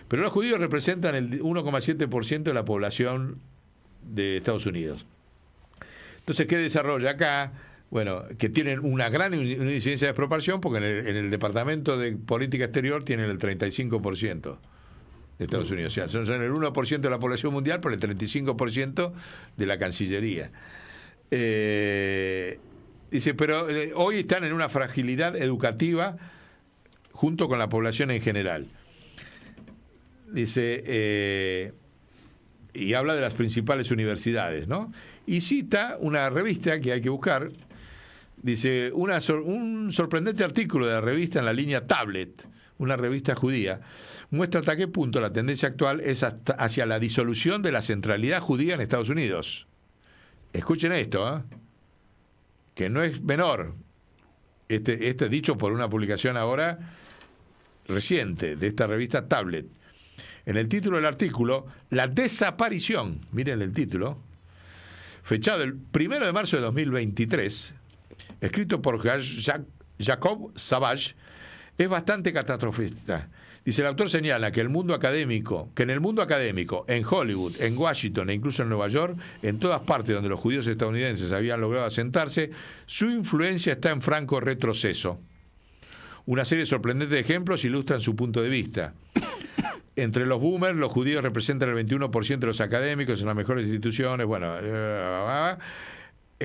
Pero los judíos representan el 1,7% de la población de Estados Unidos. Entonces, ¿qué desarrolla acá? Bueno, que tienen una gran incidencia de expropiación, porque en el Departamento de Política Exterior tienen el 35% de Estados Unidos. O sea, son el 1% de la población mundial, pero el 35% de la Cancillería. Dice, pero hoy están en una fragilidad educativa junto con la población en general. Dice, y habla de las principales universidades, ¿no? Y cita una revista que hay que buscar. Dice, un sorprendente artículo de la revista en la línea Tablet, una revista judía, muestra hasta qué punto la tendencia actual es hacia la disolución de la centralidad judía en Estados Unidos. Escuchen esto, que no es menor. Este dicho por una publicación ahora reciente de esta revista Tablet. En el título del artículo, la desaparición, miren el título, fechado el 1 de marzo de 2023, escrito por Jacob Savage, es bastante catastrofista. Dice, el autor señala que en el mundo académico, en Hollywood, en Washington e incluso en Nueva York, en todas partes donde los judíos estadounidenses habían logrado asentarse, su influencia está en franco retroceso. Una serie sorprendente de ejemplos ilustran su punto de vista. Entre los boomers, los judíos representan el 21% de los académicos en las mejores instituciones. Bueno,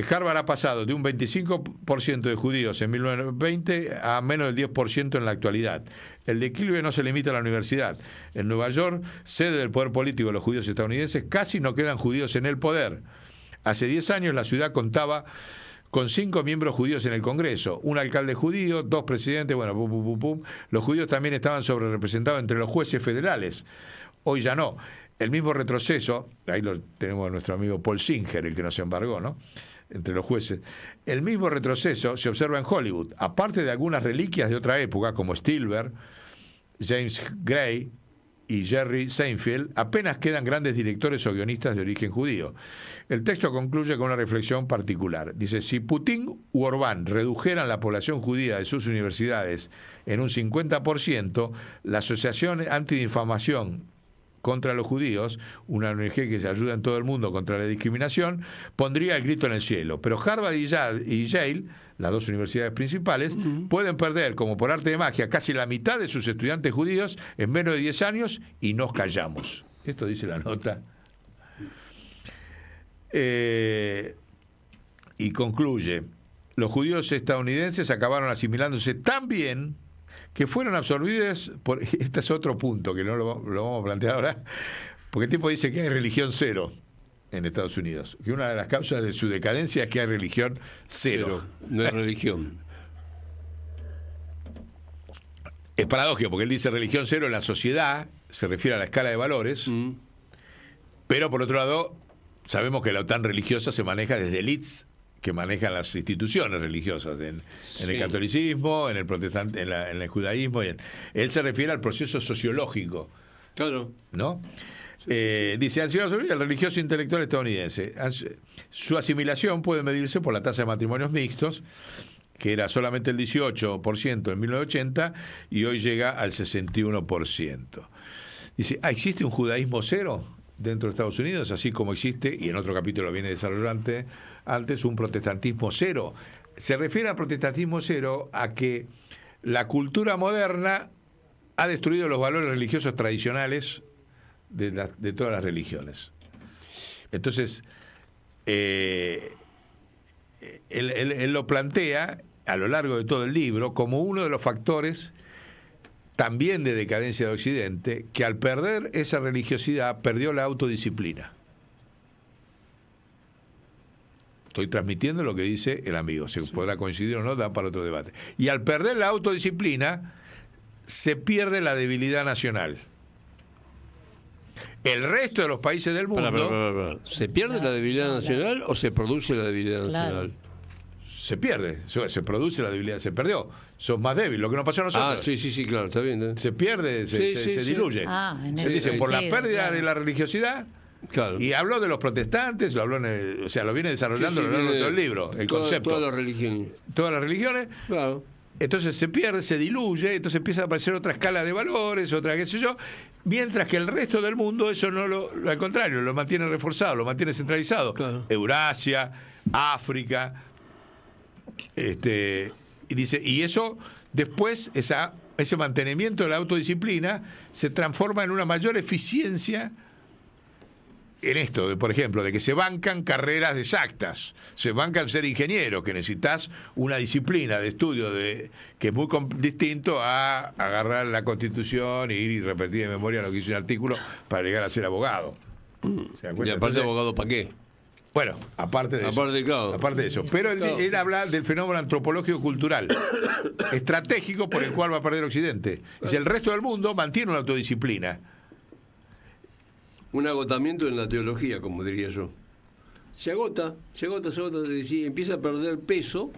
Harvard ha pasado de un 25% de judíos en 1920 a menos del 10% en la actualidad. El declive no se limita a la universidad. En Nueva York, sede del poder político de los judíos estadounidenses, casi no quedan judíos en el poder. Hace 10 años la ciudad contaba con 5 miembros judíos en el Congreso, un alcalde judío, 2 presidentes, bueno, Los judíos también estaban sobrerepresentados entre los jueces federales. Hoy ya no. El mismo retroceso, ahí lo tenemos a nuestro amigo Paul Singer, el que nos embargó, ¿no?, entre los jueces. El mismo retroceso se observa en Hollywood, aparte de algunas reliquias de otra época, como Spielberg, James Gray, y Jerry Seinfeld, apenas quedan grandes directores o guionistas de origen judío. El texto concluye con una reflexión particular. Dice, si Putin u Orbán redujeran la población judía de sus universidades en un 50%, la Asociación Antidifamación contra los Judíos, una ONG que se ayuda en todo el mundo contra la discriminación, pondría el grito en el cielo. Pero Harvard y Yale, las dos universidades principales, pueden perder, como por arte de magia, casi la mitad de sus estudiantes judíos en menos de 10 años y nos callamos. Esto dice la nota. Y concluye, los judíos estadounidenses acabaron asimilándose tan bien que fueron absorbidos por... Este es otro punto que no lo vamos a plantear ahora, porque el tipo dice que hay religión cero en Estados Unidos, que una de las causas de su decadencia es que hay religión cero. No es religión. Es paradójico, porque él dice religión cero en la sociedad, se refiere a la escala de valores, pero por otro lado, sabemos que la OTAN religiosa se maneja desde elites que manejan las instituciones religiosas en el catolicismo, en el protestante, en el judaísmo. Él se refiere al proceso sociológico. Claro. ¿No? Dice, han sido absorbidos el religioso intelectual estadounidense. Su asimilación puede medirse por la tasa de matrimonios mixtos, que era solamente el 18% en 1980 y hoy llega al 61%. Dice, ¿existe un judaísmo cero dentro de Estados Unidos? Así como existe, y en otro capítulo viene desarrollando antes, un protestantismo cero. Se refiere al protestantismo cero a que la cultura moderna ha destruido los valores religiosos tradicionales de todas las religiones. Entonces, él lo plantea a lo largo de todo el libro como uno de los factores también de decadencia de Occidente, que al perder esa religiosidad perdió la autodisciplina. Estoy transmitiendo lo que dice el amigo, se podrá coincidir o no, da para otro debate. Y al perder la autodisciplina, se pierde la debilidad nacional. El resto de los países del mundo... ¿Se pierde la debilidad nacional o se produce la debilidad nacional? Se pierde, se produce la debilidad, se perdió. Sos más débil, lo que nos pasó a nosotros. Sí, claro, está bien. Se pierde, se diluye. Se dice, por la pérdida de la religiosidad. Claro. Y habló de los protestantes, lo habló o sea, lo viene desarrollando a lo largo de todo el libro, el concepto. Todas las religiones. Todas las religiones. Claro. Entonces se pierde, se diluye, entonces empieza a aparecer otra escala de valores, otra qué sé yo, mientras que el resto del mundo eso no al contrario, lo mantiene reforzado, lo mantiene centralizado. Claro. Eurasia, África, y dice, y eso después, ese mantenimiento de la autodisciplina se transforma en una mayor eficiencia en esto, por ejemplo, de que se bancan carreras exactas, se bancan ser ingeniero, que necesitas una disciplina de estudio que es muy distinto a agarrar la Constitución e ir y repetir de memoria lo que hizo un artículo para llegar a ser abogado. ¿Se dan cuenta? Y aparte, abogado, ¿para qué? Bueno, aparte de eso. Aparte de eso. Pero él habla del fenómeno antropológico cultural, estratégico por el cual va a perder Occidente. Dice, el resto del mundo mantiene una autodisciplina. Un agotamiento en la teología, como diría yo. Se agota, empieza a perder peso,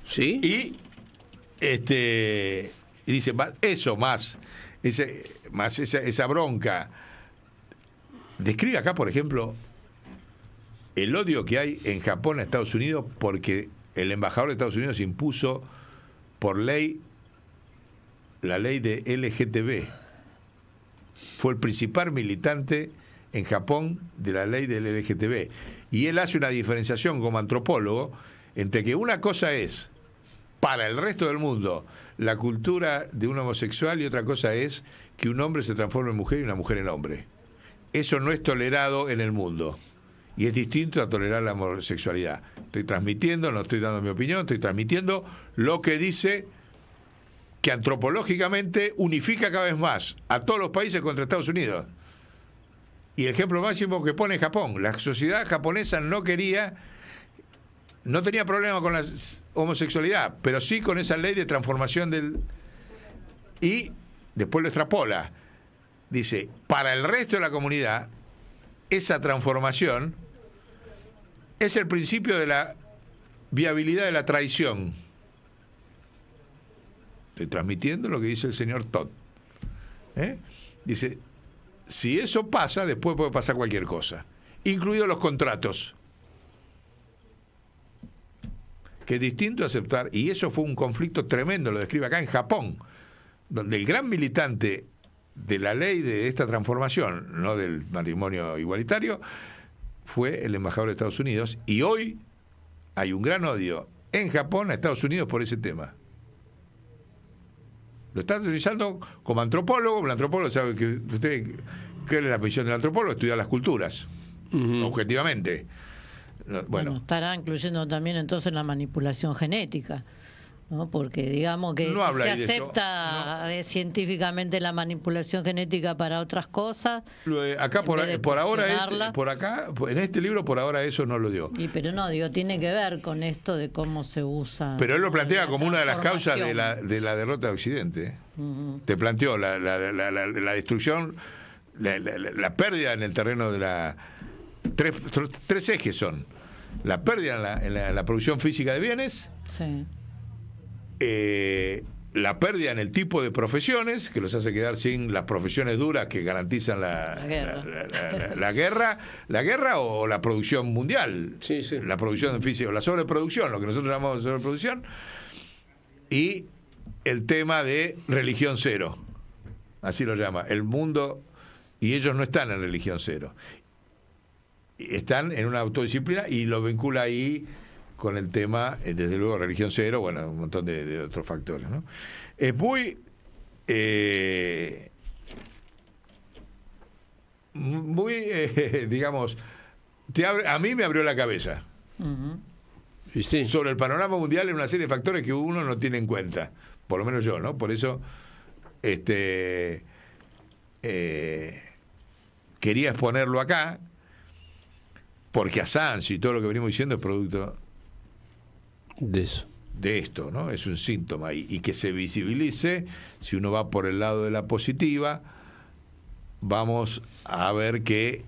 ¿sí? Y dice, eso más esa bronca. Describe acá, por ejemplo, el odio que hay en Japón a Estados Unidos porque el embajador de Estados Unidos impuso por ley la ley de LGTB. Fue el principal militante en Japón de la ley del LGTB. Y él hace una diferenciación como antropólogo entre que una cosa es, para el resto del mundo, la cultura de un homosexual y otra cosa es que un hombre se transforme en mujer y una mujer en hombre. Eso no es tolerado en el mundo. Y es distinto a tolerar la homosexualidad. Estoy transmitiendo, no estoy dando mi opinión, estoy transmitiendo lo que dice que antropológicamente unifica cada vez más a todos los países contra Estados Unidos. Y el ejemplo máximo que pone Japón. La sociedad japonesa no tenía problema con la homosexualidad, pero sí con esa ley de transformación y después lo extrapola. Dice, para el resto de la comunidad, esa transformación es el principio de la viabilidad de la traición. Estoy transmitiendo lo que dice el señor Todd. Dice, si eso pasa, después puede pasar cualquier cosa, incluidos los contratos. Que es distinto aceptar, y eso fue un conflicto tremendo, lo describe acá en Japón, donde el gran militante de la ley de esta transformación, no del matrimonio igualitario, fue el embajador de Estados Unidos, y hoy hay un gran odio en Japón a Estados Unidos por ese tema. Lo está utilizando como antropólogo. El antropólogo sabe que usted, ¿qué es la misión del antropólogo? Estudiar las culturas, objetivamente. Bueno, estará incluyendo también entonces la manipulación genética, ¿no? Porque digamos que no si se habla ahí de acepta científicamente la manipulación genética para otras cosas, acá en vez de por ahora cuestionarla. por acá en este libro por ahora eso no lo dio. Pero no, digo, tiene que ver con esto de cómo se usa. Pero él lo plantea la como una de las causas de transformación. la derrota de Occidente. Te planteó la destrucción, la pérdida en el terreno de la... Tres ejes son: la pérdida en la producción física de bienes, Sí. La pérdida en el tipo de profesiones, que los hace quedar sin las profesiones duras que garantizan la guerra o la producción mundial. Sí, sí. La producción física, la sobreproducción, lo que nosotros llamamos sobreproducción, y el tema de religión cero, así lo llama, el mundo, y ellos no están en religión cero, están en una autodisciplina, y lo vincula ahí con el tema, desde luego, religión cero, bueno, un montón de otros factores, ¿no? Es muy... digamos, a mí me abrió la cabeza sobre el panorama mundial en una serie de factores que uno no tiene en cuenta, por lo menos yo, ¿no? Por eso quería exponerlo acá, porque Assange y todo lo que venimos diciendo es producto de eso, de esto, ¿no? Es un síntoma, y que se visibilice. Si uno va por el lado de la positiva, vamos a ver que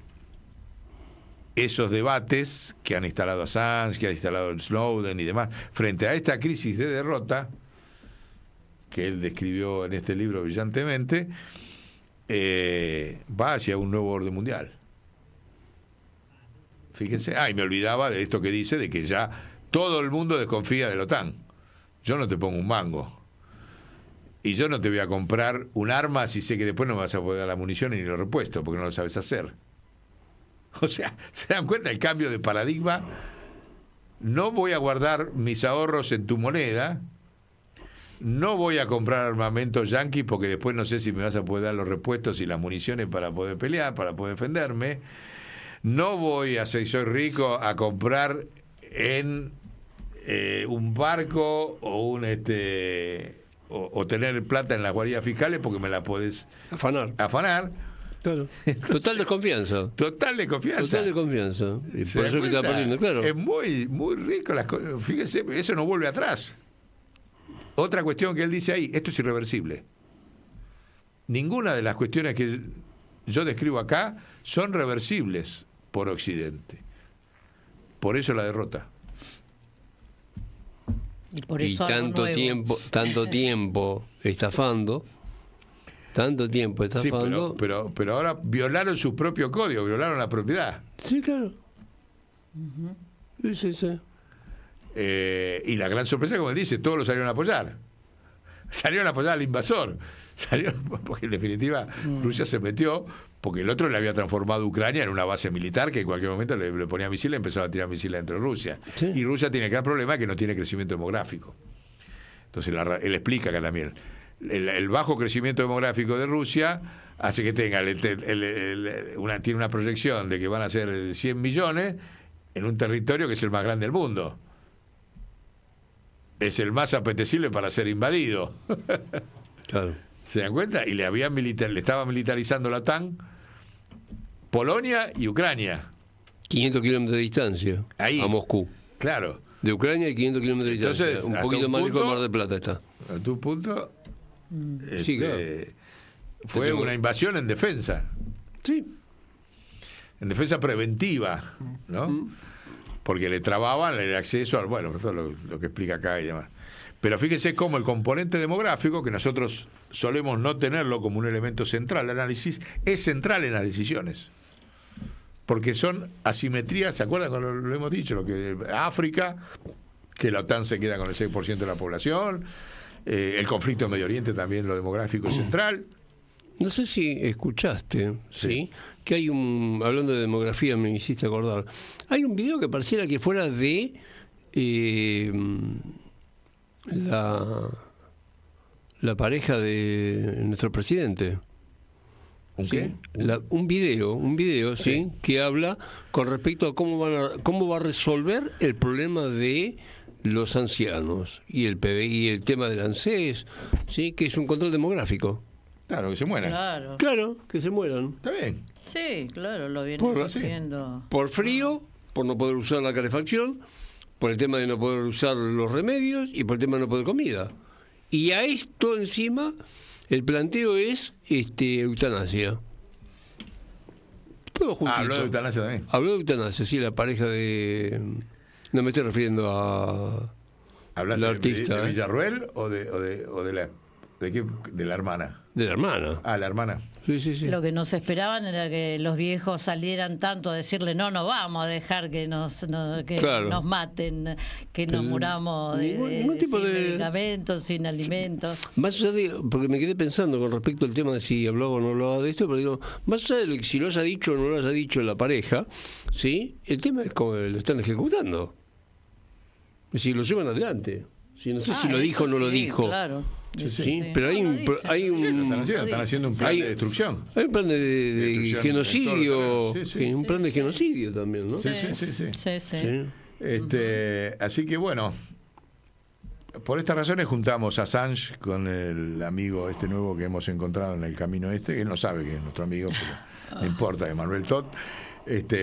esos debates que han instalado Assange, que ha instalado Snowden y demás, frente a esta crisis de derrota que él describió en este libro brillantemente, va hacia un nuevo orden mundial. Fíjense, y me olvidaba de esto que dice, de que ya todo el mundo desconfía de la OTAN. Yo no te pongo un mango. Y yo no te voy a comprar un arma si sé que después no me vas a poder dar la munición ni los repuestos, porque no lo sabes hacer. O sea, ¿se dan cuenta el cambio de paradigma? No voy a guardar mis ahorros en tu moneda, no voy a comprar armamentos yanquis porque después no sé si me vas a poder dar los repuestos y las municiones para poder pelear, para poder defenderme. No voy a, si soy rico, a comprar en un barco o o tener plata en las guardias fiscales porque me la podés afanar. Claro. Entonces, Total desconfianza. Total desconfianza. Total desconfianza. Y por eso que está perdiendo, claro. Es muy, muy rico las cosas. Fíjese, eso no vuelve atrás. Otra cuestión que él dice ahí, esto es irreversible. Ninguna de las cuestiones que yo describo acá son reversibles por Occidente. Por eso la derrota. Y por Y eso tanto tiempo estafando. Tanto tiempo estafando. Sí, pero ahora violaron su propio código, violaron la propiedad. Sí, claro. Sí. Y la gran sorpresa, como él dice, todos lo salieron a apoyar. Salieron a apoyar al invasor. Porque en definitiva Rusia se metió, porque el otro le había transformado Ucrania en una base militar que en cualquier momento le ponía misiles y empezaba a tirar misiles dentro de Rusia. Sí. Y Rusia tiene el gran problema que no tiene crecimiento demográfico. Entonces él explica acá también. El bajo crecimiento demográfico de Rusia hace que tenga tiene una proyección de que van a ser 100 millones en un territorio que es el más grande del mundo. Es el más apetecible para ser invadido. Claro. ¿Se dan cuenta? Y le estaba militarizando la OTAN Polonia y Ucrania. 500 kilómetros de distancia Ahí. a Moscú. Claro. De Ucrania y 500 kilómetros de distancia. Entonces, Un hasta poquito un más lejos de punto- Mar del Plata está. A tu punto, Sí, claro. fue una invasión en defensa. Sí. En defensa preventiva, ¿no? porque le trababan el acceso al, bueno, todo lo que explica acá y demás. Pero fíjese cómo el componente demográfico, que nosotros solemos no tenerlo como un elemento central del análisis, es central en las decisiones. Porque son asimetrías, ¿se acuerdan cuando lo hemos dicho? Lo que África, que la OTAN se queda con el 6% de la población, el conflicto en Medio Oriente también, lo demográfico es central. No sé si escuchaste, ¿sí? Que hay hablando de demografía, me hiciste acordar, hay un video que pareciera que fuera de la pareja de nuestro presidente. ¿Un ¿Sí? qué? Un video, ¿sí? Que habla con respecto a cómo va a resolver el problema de los ancianos y el PBI, el tema del ANSES, ¿sí? Que es un control demográfico. Claro, que se mueran. Claro. Claro, que se mueran. Está bien. Sí, claro, lo viene Por- haciendo. Por frío, por no poder usar la calefacción, por el tema de no poder usar los remedios y por el tema de no poder comida. Y a esto encima, el planteo es eutanasia. Todo juntito. Habló de eutanasia también. Habló de eutanasia, sí, la pareja de... No me estoy refiriendo a... ¿Hablaste la artista, de Villarruel o de la de la hermana? De la hermana. Ah, la hermana. Sí, sí, sí. Lo que no se esperaban era que los viejos salieran tanto a decirle no vamos a dejar que Claro. nos maten, que nos El- muramos ningún tipo sin de- medicamentos, sin alimentos. Más allá de, porque me quedé pensando con respecto al tema de si hablaba o no hablaba de esto, pero digo, más allá de si lo haya dicho o no lo haya dicho la pareja, ¿sí? El tema es cómo lo están ejecutando. Es decir, lo llevan adelante. Sí, no sé si lo eso dijo o no lo sí, dijo. Claro. Sí, sí. Sí, pero hay No, un, lo dicen, hay lo Sí, lo un, están haciendo. Están haciendo un plan Hay- de destrucción. hay un plan de Destrucción genocidio, en todo el terreno. Sí, sí. un plan de genocidio también, ¿no? Sí, sí, sí, sí. Sí, sí. Sí. Así que bueno, por estas razones juntamos a Assange con el amigo este nuevo que hemos encontrado en el camino que él no sabe que es nuestro amigo, pero no importa, Emanuel Todd.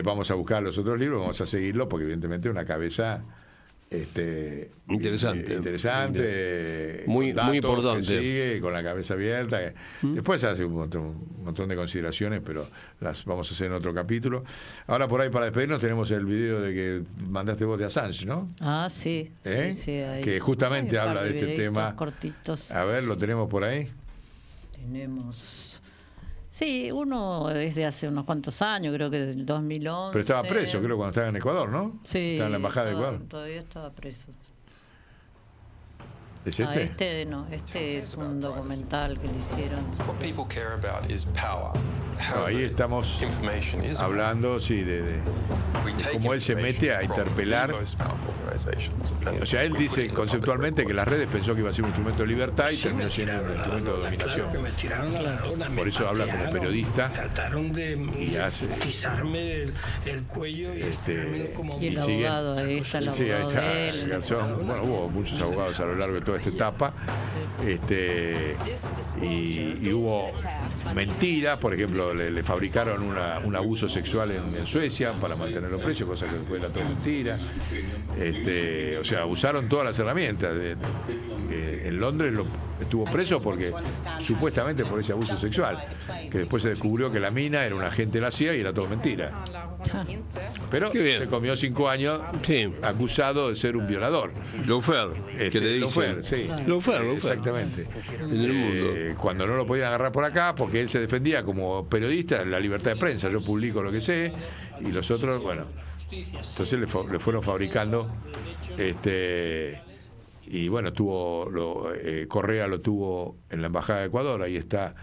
Vamos a buscar los otros libros, vamos a seguirlo, porque evidentemente es una cabeza interesante, Muy- con datos, muy importante. que sigue con la cabeza abierta. Después hace un montón de consideraciones, pero las vamos a hacer en otro capítulo. Ahora por ahí para despedirnos tenemos el video de que mandaste vos de Assange, ¿no? Ah, sí. ¿Eh? Sí, ahí. Que justamente Hay un habla par de este videitos tema. cortitos. A ver, lo tenemos por ahí. Tenemos. Sí, uno es de hace unos cuantos años, creo que del 2011. Pero estaba preso, creo, cuando estaba en Ecuador, ¿no? Sí. Estaba en la embajada de Ecuador. Todavía estaba preso. ¿Es Ah, este? no, este es un documental que le hicieron. What people care about is power. No, ahí estamos Information is hablando, sí, de We take cómo él se mete a information from interpelar. the most powerful organizations and O sea, él we dice put it in the conceptualmente public que las redes pensó que iba a ser un instrumento de libertad y Sí, terminó me siendo un tiraron a la instrumento de lona, dominación. claro que me tiraron a la lona, me Por eso habla como patearon, periodista Trataron de y hace- pisarme el cuello y estirarme como Y el Y sigue. abogado, ahí está el Sí, ahí abogado está de él. Garzón. Bueno, hubo muchos abogados a lo largo de toda esta etapa. Y hubo mentiras, por ejemplo, le fabricaron un abuso sexual en Suecia para mantenerlo preso, cosa que después era toda mentira. O sea, usaron todas las herramientas. En Londres estuvo preso porque supuestamente por ese abuso sexual, que después se descubrió que la mina era un agente de la CIA y era todo mentira. Pero Qué bien. se comió 5 años Sí. acusado de ser un violador. Lawfare, que le dicen. Lawfare, sí. Lawfare. Exactamente. En el mundo. Cuando no lo podían agarrar por acá, porque él se defendía como periodista, la libertad de prensa, yo publico lo que sé, y los otros, bueno, entonces le fueron fabricando, y bueno, Correa lo tuvo en la Embajada de Ecuador, ahí está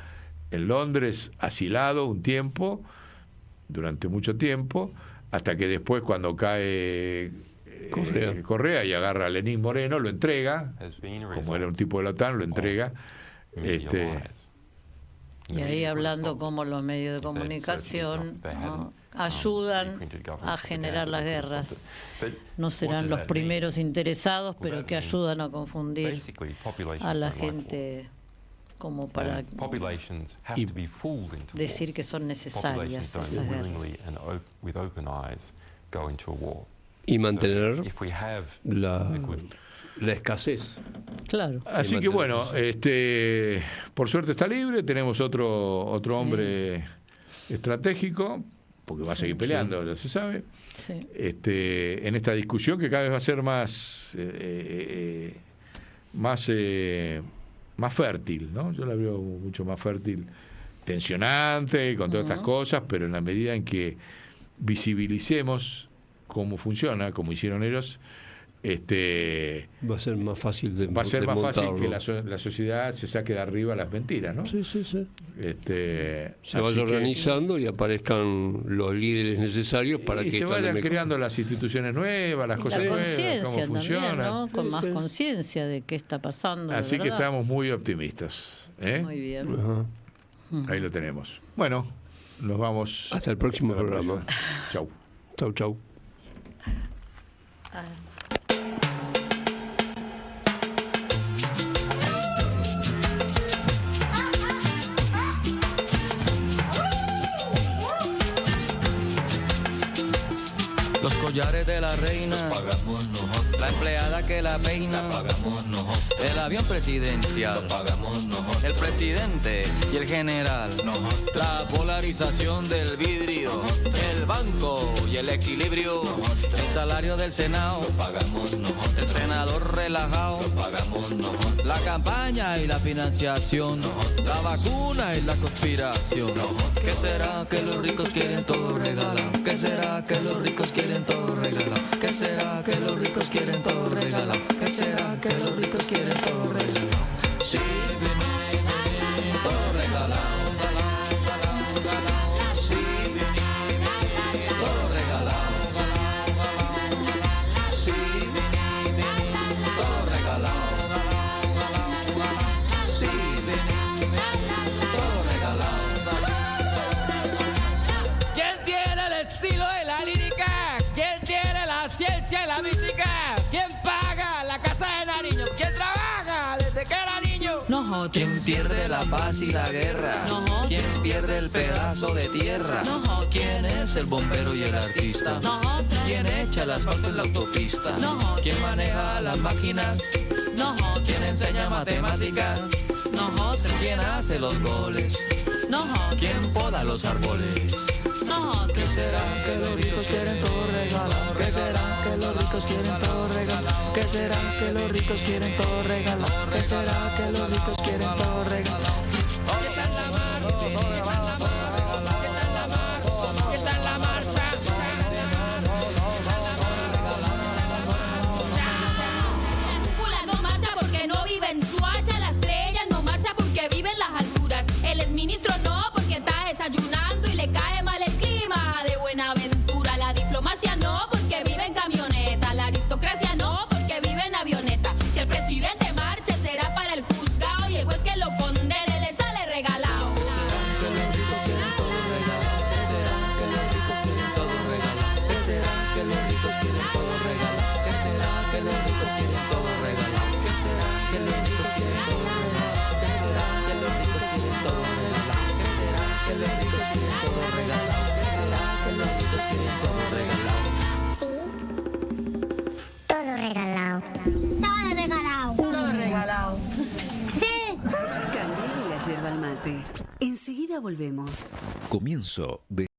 en Londres, asilado un tiempo, durante mucho tiempo, hasta que después cuando cae Correa y agarra a Lenín Moreno, lo entrega, como era un tipo de la OTAN, lo entrega. Y ahí hablando cómo los medios de comunicación, ¿no?, ayudan a generar las guerras. No serán los primeros interesados, pero que ayudan a confundir a la gente como para Y decir que son necesarias esas guerras. Y mantener la escasez. Claro. Así que bueno, por suerte está libre, tenemos otro hombre estratégico, porque va a seguir peleando, ya se sabe, Sí. en esta discusión que cada vez va a ser más fértil, ¿no? Yo la veo mucho más fértil, tensionante, con todas estas cosas, pero en la medida en que visibilicemos cómo funciona, como hicieron ellos, va a ser más fácil de va a ser más fácil que montarlo. la sociedad se saque de arriba las mentiras, ¿no? Sí. Se Vaya organizando y aparezcan los líderes necesarios para que se esto vayan ande mejor. creando las instituciones nuevas, las Y cosas la nuevas, conciencia cómo también, funcionan. ¿no? Con más Sí. conciencia de qué está pasando. de Así que verdad. estamos muy optimistas. Muy bien. Ajá. Ahí lo tenemos. Bueno, nos vamos. Hasta el próximo Hasta la programa. próxima. Chau. Chau. Los collares de la reina pagamos nosotros. La empleada que la peina pagamos nosotros. El avión presidencial pagamos nosotros. El presidente y el general nosotros. La polarización del vidrio, el banco y el equilibrio. El salario del Senado pagamos nosotros. El senador relajado pagamos nosotros. La campaña y la financiación, la vacuna y la conspiración. ¿Qué será que los ricos quieren todo regalado? ¿Qué será que los ricos quieren todo regalado? ¿Qué será que los ricos quieren todo regalado? ¿Qué será que los ricos quieren todo regalado? Sí, viene todo regalado. Sí, viene todo regalado. Sí, viene todo regalado. Sí, viene todo regalado. ¿Quién tiene el estilo de la lírica? ¿Quién tiene la ciencia y la mística? ¿Quién paga la casa de Nariño? ¿Quién trabaja desde que era niño? Nosotros. ¿Quién pierde la paz y la guerra? Nosotros. ¿Quién pierde el pedazo de tierra? Nosotros. ¿Quién es el bombero y el artista? Nosotros. ¿Quién echa el asfalto en la autopista? Nosotros. ¿Quién maneja las máquinas? Nosotros. ¿Quién enseña matemáticas? Nosotros. ¿Quién hace los goles? Nosotros. ¿Quién poda los árboles? Nosotros. ¿Qué será que los ricos quieren todo regalado? ¿Qué será que los ricos quieren todo regalado? ¿Qué será que los ricos quieren todo regalado? ¿Qué será que los ricos quieren todo regalado? La cúpula no marcha porque no vive en Suacha, la estrella no marcha porque vive en las alturas, el exministro no porque está desayunando y le cae mal el clima de Buenaventura, la diplomacia no porque vive en camioneta, la aristocracia no porque vive en avioneta, si el presidente marcha será para el juzgado y el juez que lo condene le sale regalado. Que los ricos quieren todo regalado. ¿Qué será que los ricos quieren todo regalado? ¿Qué será que los ricos quieren todo regalado? ¿Qué será que los ricos quieren todo regalado? ¿Qué será que los ricos quieren todo regalado? ¿Qué será que los ricos quieren todo regalado? ¿Qué será que los ricos quieren todo regalado? ¿Qué será que los ricos quieren todo regalado? Sí. Todo regalado. Todo regalado. Todo regalado. Sí. Candela y la yerba al mate. Enseguida volvemos. Comienzo de